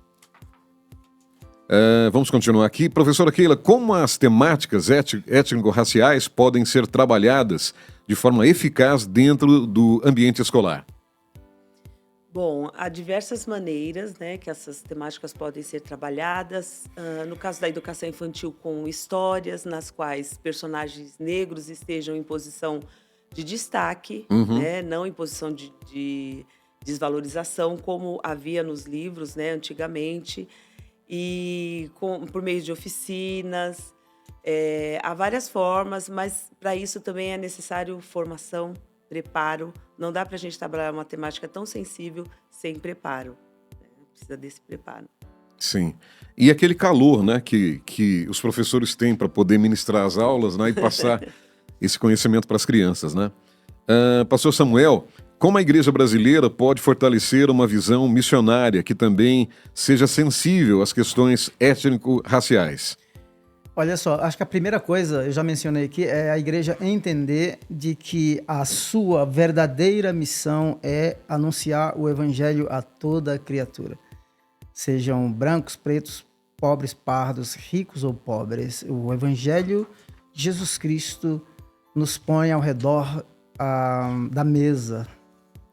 Vamos continuar aqui. Professora Keila, como as temáticas étnico-raciais podem ser trabalhadas de forma eficaz dentro do ambiente escolar? Bom, há diversas maneiras, né, que essas temáticas podem ser trabalhadas. No caso da educação infantil, com histórias nas quais personagens negros estejam em posição de destaque, né, não em posição de desvalorização, como havia nos livros, né, antigamente. E por meio de oficinas, há várias formas, mas para isso também é necessário formação, preparo. Não dá para a gente trabalhar uma temática tão sensível sem preparo, né? Precisa desse preparo. Sim. E aquele calor, né, que os professores têm para poder ministrar as aulas, né, e passar esse conhecimento para as crianças, né? Pastor Samuel, como a igreja brasileira pode fortalecer uma visão missionária que também seja sensível às questões étnico-raciais? Olha só, acho que a primeira coisa, eu já mencionei aqui, é a igreja entender de que a sua verdadeira missão é anunciar o evangelho a toda criatura. Sejam brancos, pretos, pobres, pardos, ricos ou pobres. O evangelho de Jesus Cristo nos põe ao redor da mesa,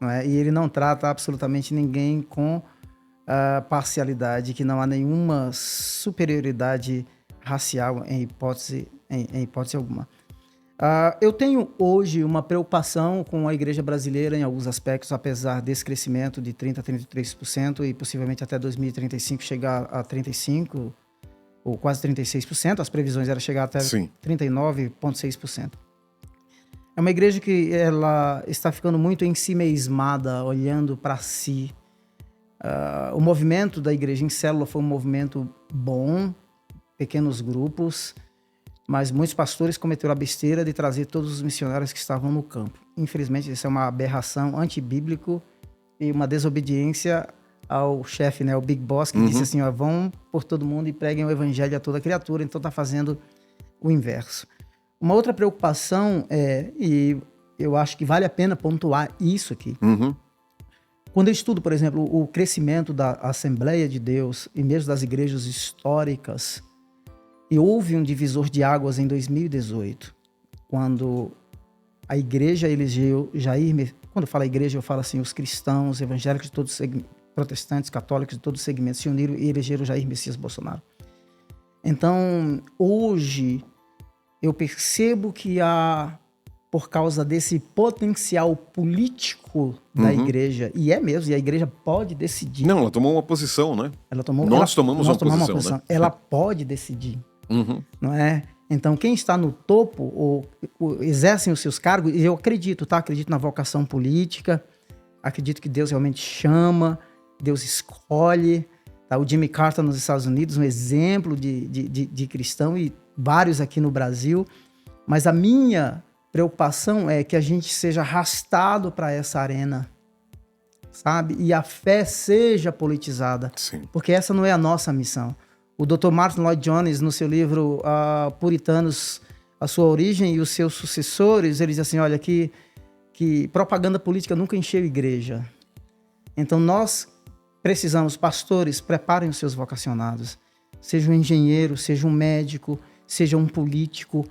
não é? E ele não trata absolutamente ninguém com parcialidade, que não há nenhuma superioridade racial em hipótese alguma. Eu tenho hoje uma preocupação com a igreja brasileira em alguns aspectos, apesar desse crescimento de 30% a 33% e possivelmente até 2035 chegar a 35% ou quase 36%. As previsões eram chegar até 39,6%. É uma igreja que ela está ficando muito ensimismada, olhando para si. O movimento da igreja em célula foi um movimento bom, pequenos grupos, mas muitos pastores cometeram a besteira de trazer todos os missionários que estavam no campo. Infelizmente, isso é uma aberração antibíblico e uma desobediência ao chefe, né, o Big Boss, que disse assim, vão por todo mundo e preguem o evangelho a toda criatura, então está fazendo o inverso. Uma outra preocupação e eu acho que vale a pena pontuar isso aqui. Quando eu estudo, por exemplo, o crescimento da Assembleia de Deus e mesmo das igrejas históricas, e houve um divisor de águas em 2018, quando a igreja elegeu quando eu falo igreja, eu falo assim, os cristãos, evangélicos de todos os protestantes, católicos de todos os segmentos se uniram e elegeram Jair Messias Bolsonaro. Então, hoje, eu percebo que por causa desse potencial político da igreja, e a igreja pode decidir. Não, ela tomou uma posição, né? Nós tomamos uma posição, né? Ela pode decidir, não é? Então, quem está no topo ou exercem os seus cargos, e eu acredito, tá? Acredito na vocação política, acredito que Deus realmente chama, Deus escolhe. Tá? O Jimmy Carter nos Estados Unidos, um exemplo de cristão, e vários aqui no Brasil. Mas a minha preocupação é que a gente seja arrastado para essa arena, sabe? E a fé seja politizada. Sim. Porque essa não é a nossa missão. O Dr. Martin Lloyd Jones, no seu livro Puritanos, a sua origem e os seus sucessores, ele diz assim, olha, que propaganda política nunca encheu igreja. Então nós precisamos, pastores, preparem os seus vocacionados. Seja um engenheiro, seja um médico, seja um político.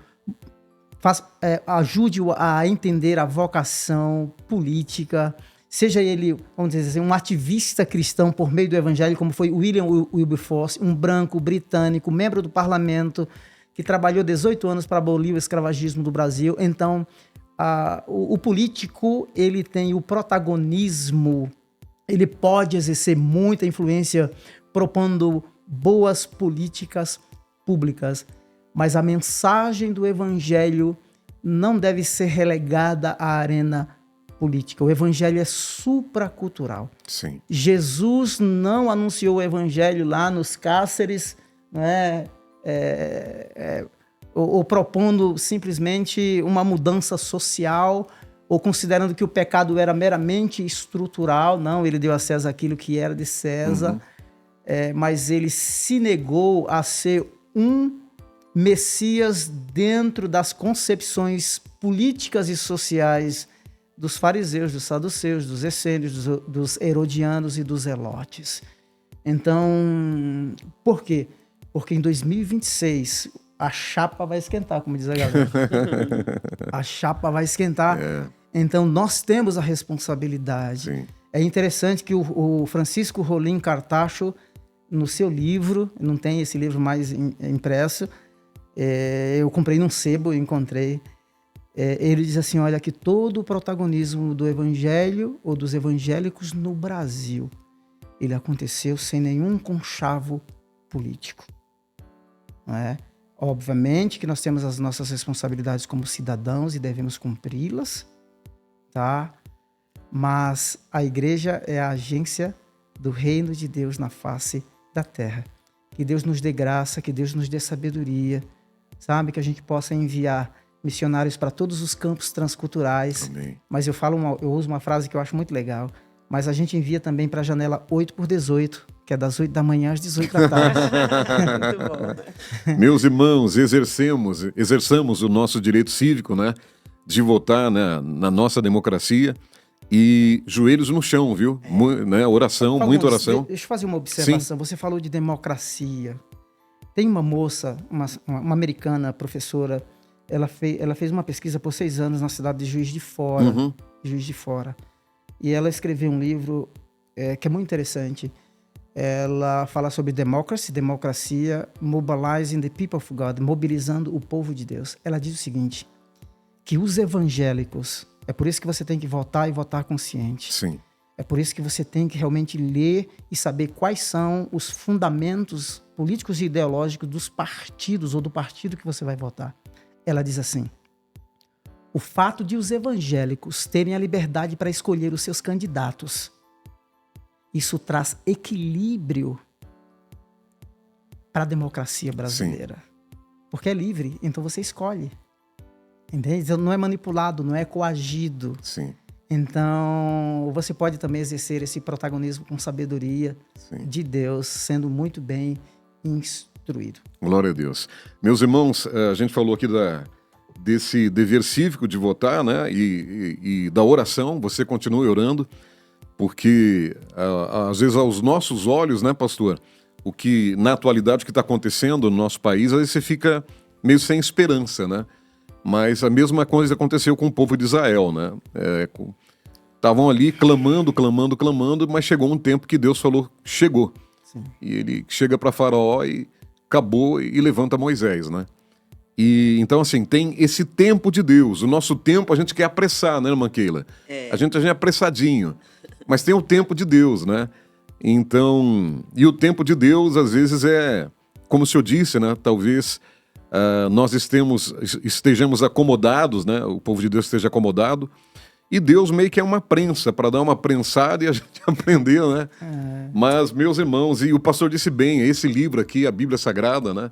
Ajude-o a entender a vocação política. Seja ele, vamos dizer assim, um ativista cristão por meio do evangelho, como foi William Wilberforce, um branco britânico, membro do parlamento, que trabalhou 18 anos para abolir o escravagismo do Brasil. Então, o político, ele tem o protagonismo, ele pode exercer muita influência propondo boas políticas públicas, mas a mensagem do evangelho não deve ser relegada à arena política. O evangelho é supracultural. Sim. Jesus não anunciou o evangelho lá nos cárceres, né, ou propondo simplesmente uma mudança social, ou considerando que o pecado era meramente estrutural. Não, ele deu a César aquilo que era de César, mas ele se negou a ser um Messias dentro das concepções políticas e sociais dos fariseus, dos saduceus, dos essênios, dos herodianos e dos zelotes. Então, por quê? Porque em 2026 a chapa vai esquentar, como diz a galera. A chapa vai esquentar. Então, nós temos a responsabilidade. Sim. É interessante que o Francisco Rolim Cartacho, no seu livro, não tem esse livro mais impresso, eu comprei num sebo, encontrei. Ele diz assim, olha, que todo o protagonismo do evangelho ou dos evangélicos no Brasil, ele aconteceu sem nenhum conchavo político. Não é? Obviamente que nós temos as nossas responsabilidades como cidadãos e devemos cumpri-las, tá? Mas a igreja é a agência do reino de Deus na face da terra. Que Deus nos dê graça, que Deus nos dê sabedoria, sabe? Que a gente possa enviar missionários para todos os campos transculturais. Amém. Mas eu uso uma frase que eu acho muito legal, mas a gente envia também para a janela 8x18, que é das 8 da manhã às 18 da tarde. Muito bom. Meus irmãos, exerçamos o nosso direito cívico, né, de votar, né, na nossa democracia, e joelhos no chão, viu? Né, oração, muita oração. Deixa eu fazer uma observação. Sim. Você falou de democracia. Tem uma moça, uma americana professora, ela fez uma pesquisa por 6 anos na cidade de Juiz de Fora. Juiz de Fora. E ela escreveu um livro que é muito interessante. Ela fala sobre democracia, mobilizing the people of God, mobilizando o povo de Deus. Ela diz o seguinte, que os evangélicos, é por isso que você tem que votar e votar consciente. Sim. É por isso que você tem que realmente ler e saber quais são os fundamentos políticos e ideológicos dos partidos ou do partido que você vai votar. Ela diz assim, o fato de os evangélicos terem a liberdade para escolher os seus candidatos, isso traz equilíbrio para a democracia brasileira. Sim. Porque é livre, então você escolhe. Entende? Então não é manipulado, não é coagido. Sim. Então você pode também exercer esse protagonismo com sabedoria. Sim. De Deus, sendo muito bem instruído. Glória a Deus. Meus irmãos, a gente falou aqui desse dever cívico de votar, né? E da oração, você continue orando, porque às vezes aos nossos olhos, né, pastor, o que na atualidade o que está acontecendo no nosso país, às vezes você fica meio sem esperança, né? Mas a mesma coisa aconteceu com o povo de Israel, né? Estavam ali clamando, clamando, clamando, mas chegou um tempo que Deus falou, chegou. Sim. E ele chega para Faraó e acabou e levanta Moisés, né? E então, assim, tem esse tempo de Deus. O nosso tempo a gente quer apressar, né, irmã Keila? A gente é apressadinho. Mas tem o tempo de Deus, né? Então, e o tempo de Deus, às vezes, como o senhor disse, né? Talvez nós estejamos acomodados, né? O povo de Deus esteja acomodado. E Deus meio que é uma prensa, para dar uma prensada e a gente aprender, né? Mas, meus irmãos, e o pastor disse bem, esse livro aqui, a Bíblia Sagrada, né?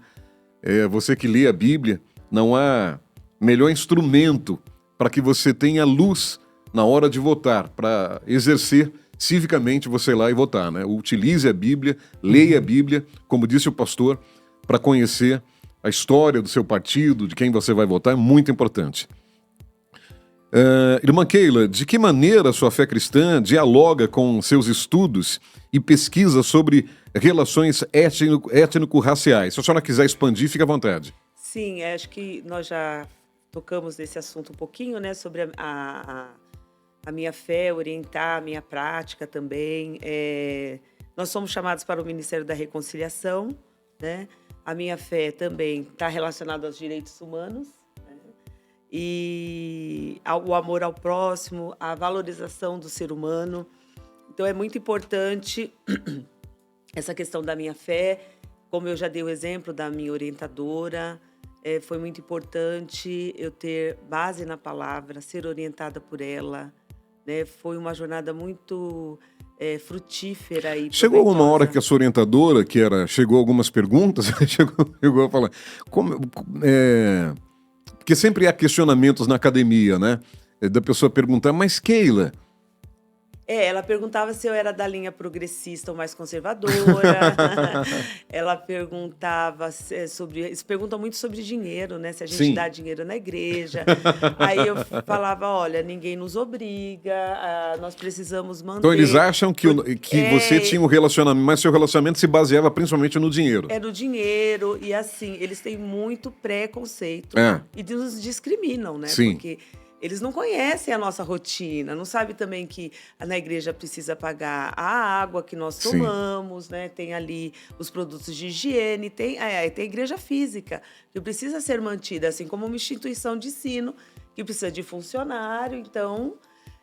Você que lê a Bíblia, não há melhor instrumento para que você tenha luz na hora de votar, para exercer civicamente você ir lá e votar, né? Utilize a Bíblia, leia a Bíblia, como disse o pastor, para conhecer a história do seu partido, de quem você vai votar, é muito importante. Irmã Keila, de que maneira a sua fé cristã dialoga com seus estudos e pesquisa sobre relações étnico-raciais? Se a senhora quiser expandir, fique à vontade. Sim, acho que nós já tocamos nesse assunto um pouquinho, né, sobre a minha fé, orientar a minha prática também. Nós somos chamados para o Ministério da Reconciliação, né? A minha fé também está relacionada aos direitos humanos, né? E o amor ao próximo, a valorização do ser humano. Então, é muito importante essa questão da minha fé, como eu já dei o exemplo da minha orientadora. Foi muito importante eu ter base na palavra, ser orientada por ela, né? Foi uma jornada muito frutífera e Chegou uma proveitosa. hora que a sua orientadora, chegou algumas perguntas, chegou a falar... Porque sempre há questionamentos na academia, né? Da pessoa perguntar, mas Keila... Ela perguntava se eu era da linha progressista ou mais conservadora. Ela perguntava perguntam muito sobre dinheiro, né? Se a gente Sim. dá dinheiro na igreja. Aí eu falava, olha, ninguém nos obriga, nós precisamos manter... Então eles acham que você tinha um relacionamento, mas seu relacionamento se baseava principalmente no dinheiro. É no dinheiro, e assim, eles têm muito preconceito. E nos discriminam, né? Sim. Porque eles não conhecem a nossa rotina, não sabem também que na igreja precisa pagar a água que nós tomamos, né? Tem ali os produtos de higiene, tem a igreja física, que precisa ser mantida, assim como uma instituição de ensino, que precisa de funcionário, então...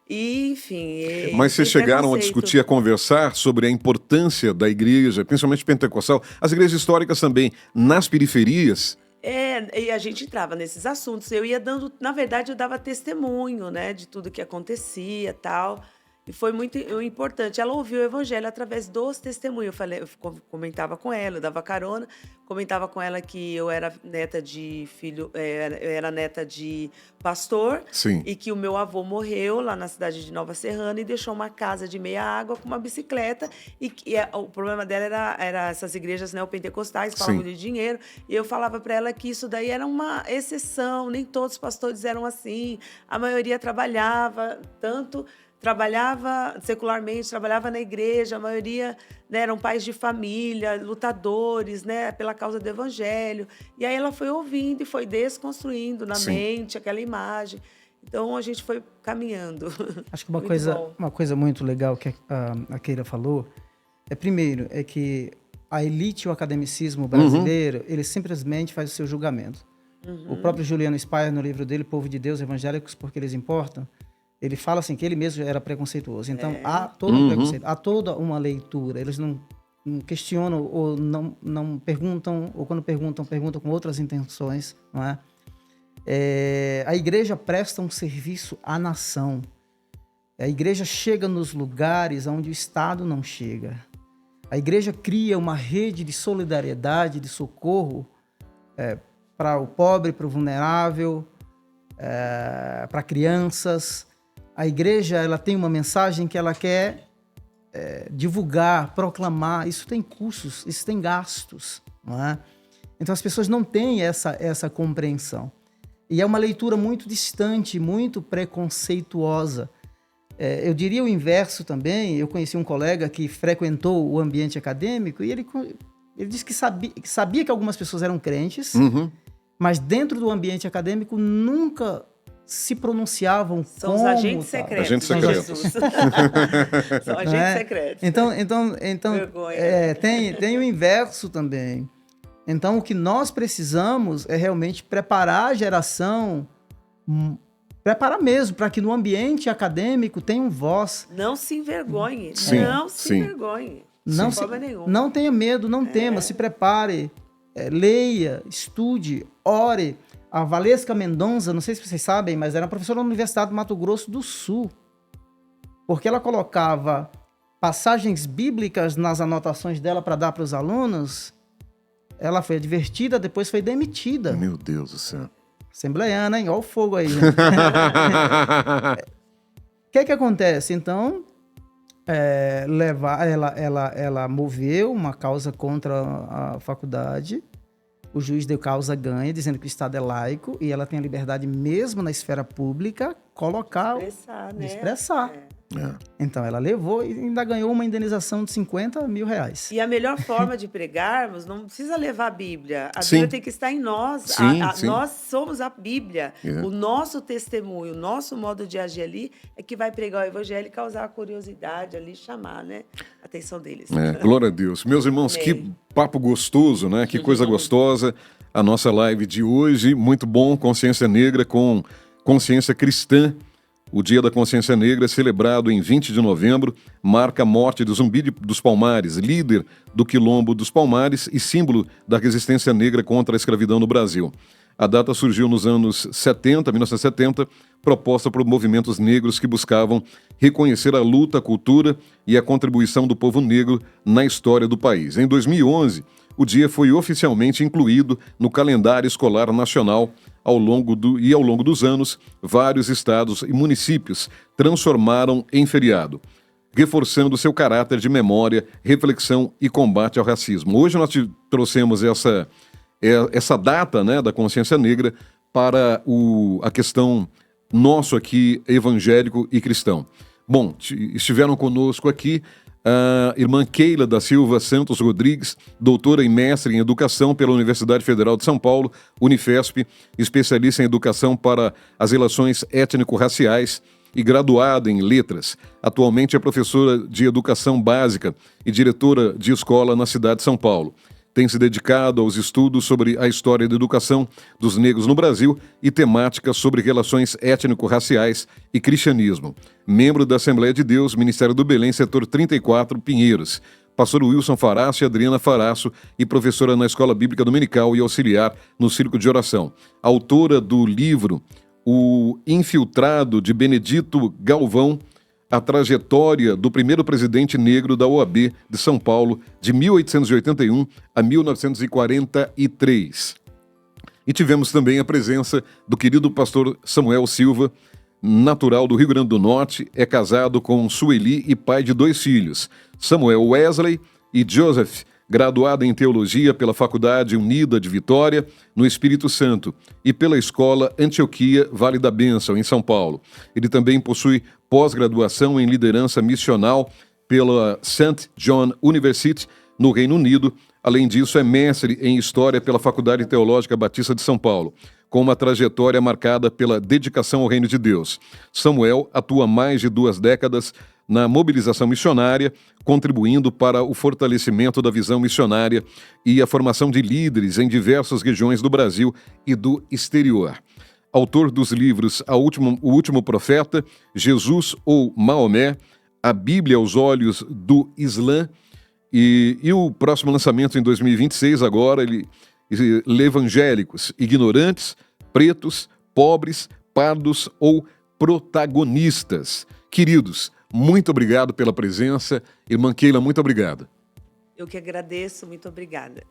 E, enfim... Mas vocês chegaram a discutir, a conversar sobre a importância da igreja, principalmente pentecostal, as igrejas históricas também, nas periferias... E a gente entrava nesses assuntos. Eu ia dando, na verdade, eu dava testemunho, né, de tudo que acontecia e tal. E foi muito importante. Ela ouviu o evangelho através dos testemunhos. Eu comentava com ela, eu dava carona, comentava com ela que eu era neta de eu era neta de pastor. Sim. E que o meu avô morreu lá na cidade de Nova Serrana e deixou uma casa de meia água com uma bicicleta. E o problema dela era essas igrejas neopentecostais, falavam muito de dinheiro. E eu falava para ela que isso daí era uma exceção, nem todos os pastores eram assim. A maioria trabalhava secularmente, trabalhava na igreja, a maioria, né, eram pais de família, lutadores, né, pela causa do evangelho. E aí ela foi ouvindo e foi desconstruindo na mente aquela imagem. Então a gente foi caminhando. Acho que uma coisa muito legal que a Keila falou primeiro, é que a elite e o academicismo brasileiro, ele simplesmente faz o seu julgamento. O próprio Juliano Spahr, no livro dele, Povo de Deus, Evangélicos, porque eles importam, ele fala assim que ele mesmo era preconceituoso. Então, há todo um preconceito, há toda uma leitura. Eles não questionam ou não perguntam, ou quando perguntam com outras intenções, não é? A igreja presta um serviço à nação. A igreja chega nos lugares onde o Estado não chega. A igreja cria uma rede de solidariedade, de socorro para o pobre, para o vulnerável, para crianças. A igreja, ela tem uma mensagem que ela quer divulgar, proclamar. Isso tem custos, isso tem gastos, não é? Então as pessoas não têm essa compreensão. E é uma leitura muito distante, muito preconceituosa. Eu diria o inverso também. Eu conheci um colega que frequentou o ambiente acadêmico e ele disse que sabia que algumas pessoas eram crentes mas dentro do ambiente acadêmico nunca se pronunciavam São como os agentes tal. secretos. Agentes de secretos. Jesus. São Não agentes é? secretos. Então Vergonha. tem o inverso também. Então, o que nós precisamos é realmente preparar a geração, preparar mesmo, para que no ambiente acadêmico tenha voz. Não se envergonhe. Sim, Não se sim. envergonhe. Não, De forma nenhuma. não tenha medo, não tema, se prepare, leia, estude, ore. A Valesca Mendonça, não sei se vocês sabem, mas era uma professora da Universidade do Mato Grosso do Sul, porque ela colocava passagens bíblicas nas anotações dela para dar para os alunos. Ela foi advertida, depois foi demitida. Meu Deus do céu. Assembleiana, hein? Olha o fogo aí. Gente. O que acontece? Então, ela moveu uma causa contra a faculdade. O juiz deu causa ganha, dizendo que o Estado é laico e ela tem a liberdade, mesmo na esfera pública, de expressar. Então, ela levou e ainda ganhou uma indenização de R$50 mil. E a melhor forma de pregarmos, não precisa levar a Bíblia. A Sim. Bíblia tem que estar em nós. Sim, sim. Nós somos a Bíblia. É. O nosso testemunho, o nosso modo de agir ali é que vai pregar o evangelho e causar a curiosidade ali, chamar, né, a atenção deles. Glória a Deus. Meus irmãos, Amém. que papo gostoso, né? Que coisa gostosa. A nossa live de hoje, muito bom, Consciência Negra com consciência cristã. O Dia da Consciência Negra, celebrado em 20 de novembro, marca a morte de Zumbi dos Palmares, líder do Quilombo dos Palmares e símbolo da resistência negra contra a escravidão no Brasil. A data surgiu nos anos 1970, proposta por movimentos negros que buscavam reconhecer a luta, a cultura e a contribuição do povo negro na história do país. Em 2011, o dia foi oficialmente incluído no calendário escolar nacional. Ao longo dos anos, vários estados e municípios transformaram em feriado, reforçando seu caráter de memória, reflexão e combate ao racismo. Hoje nós trouxemos essa data, né, da consciência negra para a questão nosso aqui, evangélico e cristão. Bom, estiveram conosco aqui a irmã Keila da Silva Santos Rodrigues, doutora e mestre em educação pela Universidade Federal de São Paulo, Unifesp, especialista em educação para as relações étnico-raciais e graduada em letras. Atualmente é professora de educação básica e diretora de escola na cidade de São Paulo. Tem se dedicado aos estudos sobre a história da educação dos negros no Brasil e temáticas sobre relações étnico-raciais e cristianismo. Membro da Assembleia de Deus, Ministério do Belém, setor 34, Pinheiros. Pastor Wilson Faraço e Adriana Faraço e professora na Escola Bíblica Dominical e auxiliar no Círculo de Oração. Autora do livro O Infiltrado, de Benedito Galvão, a trajetória do primeiro presidente negro da OAB de São Paulo, de 1881 a 1943. E tivemos também a presença do querido pastor Samuel Silva, natural do Rio Grande do Norte, é casado com Sueli e pai de 2 filhos, Samuel Wesley e Joseph, graduado em Teologia pela Faculdade Unida de Vitória, no Espírito Santo, e pela Escola Antioquia Vale da Bênção, em São Paulo. Ele também possui pós-graduação em Liderança Missional pela St. John University, no Reino Unido. Além disso, é mestre em História pela Faculdade Teológica Batista de São Paulo, com uma trajetória marcada pela dedicação ao Reino de Deus. Samuel atua há mais de 2 décadas na mobilização missionária, contribuindo para o fortalecimento da visão missionária e a formação de líderes em diversas regiões do Brasil e do exterior. Autor dos livros O Último Profeta, Jesus ou Maomé, A Bíblia aos Olhos do Islã, e o próximo lançamento em 2026, agora, ele evangélicos, ignorantes, pretos, pobres, pardos ou protagonistas. Queridos, muito obrigado pela presença. Irmã Keila, muito obrigado. Eu que agradeço, muito obrigada.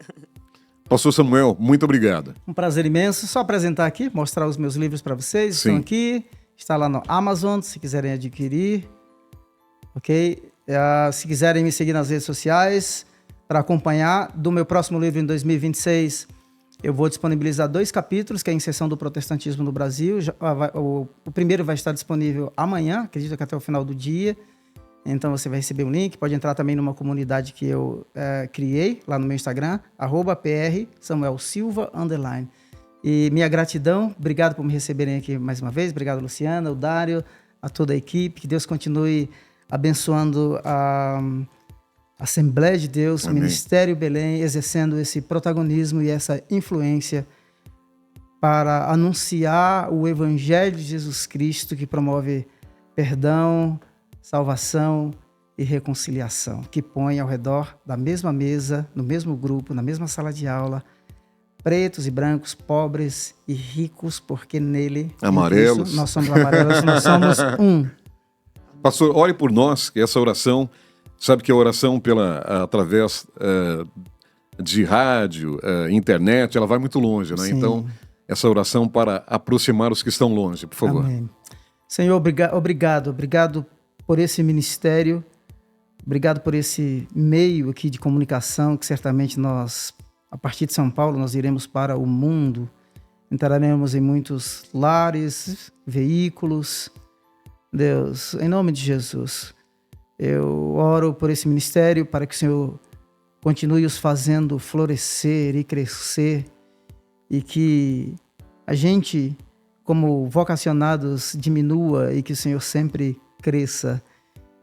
Pastor Samuel, muito obrigado. Um prazer imenso. Só apresentar aqui, mostrar os meus livros para vocês. Sim. Estão aqui, está lá no Amazon, se quiserem adquirir. Ok? Se quiserem me seguir nas redes sociais para acompanhar. Do meu próximo livro em 2026, eu vou disponibilizar 2 capítulos, que é a inserção do protestantismo no Brasil. O primeiro vai estar disponível amanhã, acredito que até o final do dia. Então você vai receber um link, pode entrar também numa comunidade que eu criei lá no meu Instagram, @PR Samuel Silva _. E minha gratidão, obrigado por me receberem aqui mais uma vez, obrigado Luciana, o Dário, a toda a equipe, que Deus continue abençoando a Assembleia de Deus, Amém. Ministério Belém, exercendo esse protagonismo e essa influência para anunciar o Evangelho de Jesus Cristo, que promove perdão, salvação e reconciliação, que põe ao redor da mesma mesa, no mesmo grupo, na mesma sala de aula, pretos e brancos, pobres e ricos, porque nele, Amarelos. em Cristo, nós somos amarelos, nós somos um. Pastor, ore por nós, que essa oração, sabe que a oração através de rádio, internet, ela vai muito longe, né? Sim. Então, essa oração para aproximar os que estão longe, por favor. Amém. Senhor, obrigado por esse ministério, obrigado por esse meio aqui de comunicação, que certamente nós, a partir de São Paulo, nós iremos para o mundo, entraremos em muitos lares, veículos. Deus, em nome de Jesus, eu oro por esse ministério para que o Senhor continue os fazendo florescer e crescer e que a gente, como vocacionados, diminua e que o Senhor sempre cresça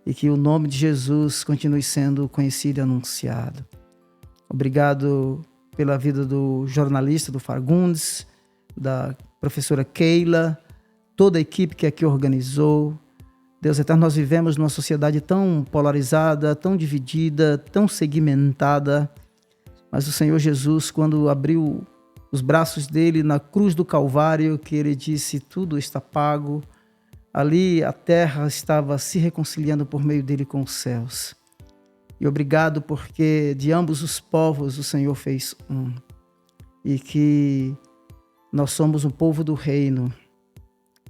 e que o nome de Jesus continue sendo conhecido e anunciado. Obrigado pela vida do jornalista, do Fagundes, da professora Keila, toda a equipe que aqui organizou. Deus eterno, nós vivemos numa sociedade tão polarizada, tão dividida, tão segmentada, mas o Senhor Jesus, quando abriu os braços dele na cruz do Calvário, que ele disse, tudo está pago, ali a terra estava se reconciliando por meio dele com os céus. E obrigado porque de ambos os povos o Senhor fez um. E que nós somos um povo do reino.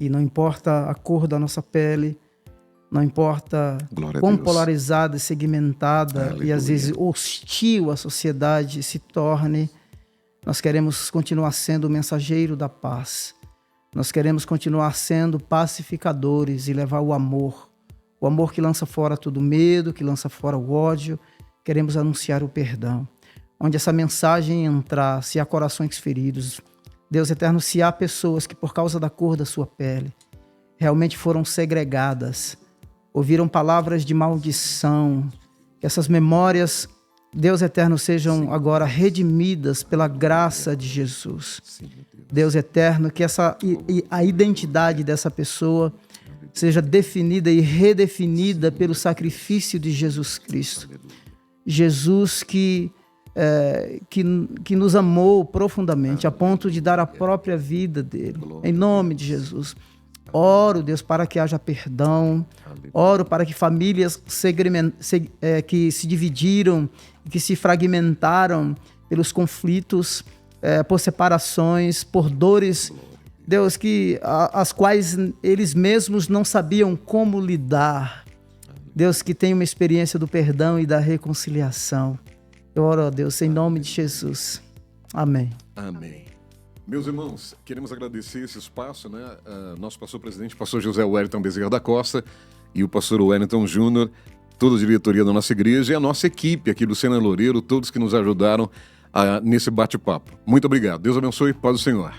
E não importa a cor da nossa pele, não importa quão polarizada, segmentada Aleluia. E às vezes hostil a sociedade se torne, nós queremos continuar sendo o mensageiro da paz. Nós queremos continuar sendo pacificadores e levar o amor que lança fora todo medo, que lança fora o ódio. Queremos anunciar o perdão. Onde essa mensagem entrar, se há corações feridos, Deus eterno, se há pessoas que por causa da cor da sua pele realmente foram segregadas, ouviram palavras de maldição, que essas memórias, Deus eterno, sejam agora redimidas pela graça de Jesus. Deus eterno, que a identidade dessa pessoa seja definida e redefinida pelo sacrifício de Jesus Cristo. Jesus que nos amou profundamente, a ponto de dar a própria vida dele. Em nome de Jesus. Oro, Deus, para que haja perdão. Oro para que famílias que se dividiram, que se fragmentaram pelos conflitos, por separações, por dores, Deus, as quais eles mesmos não sabiam como lidar. Deus, que tenha uma experiência do perdão e da reconciliação. Eu oro a Deus em nome de Jesus. Amém. Amém. Meus irmãos, queremos agradecer esse espaço, né? Nosso pastor-presidente, pastor José Wellington Bezerra da Costa e o pastor Wellington Júnior, toda a diretoria da nossa igreja e a nossa equipe aqui, Luciana Loureiro, todos que nos ajudaram nesse bate-papo. Muito obrigado. Deus abençoe. Paz do Senhor.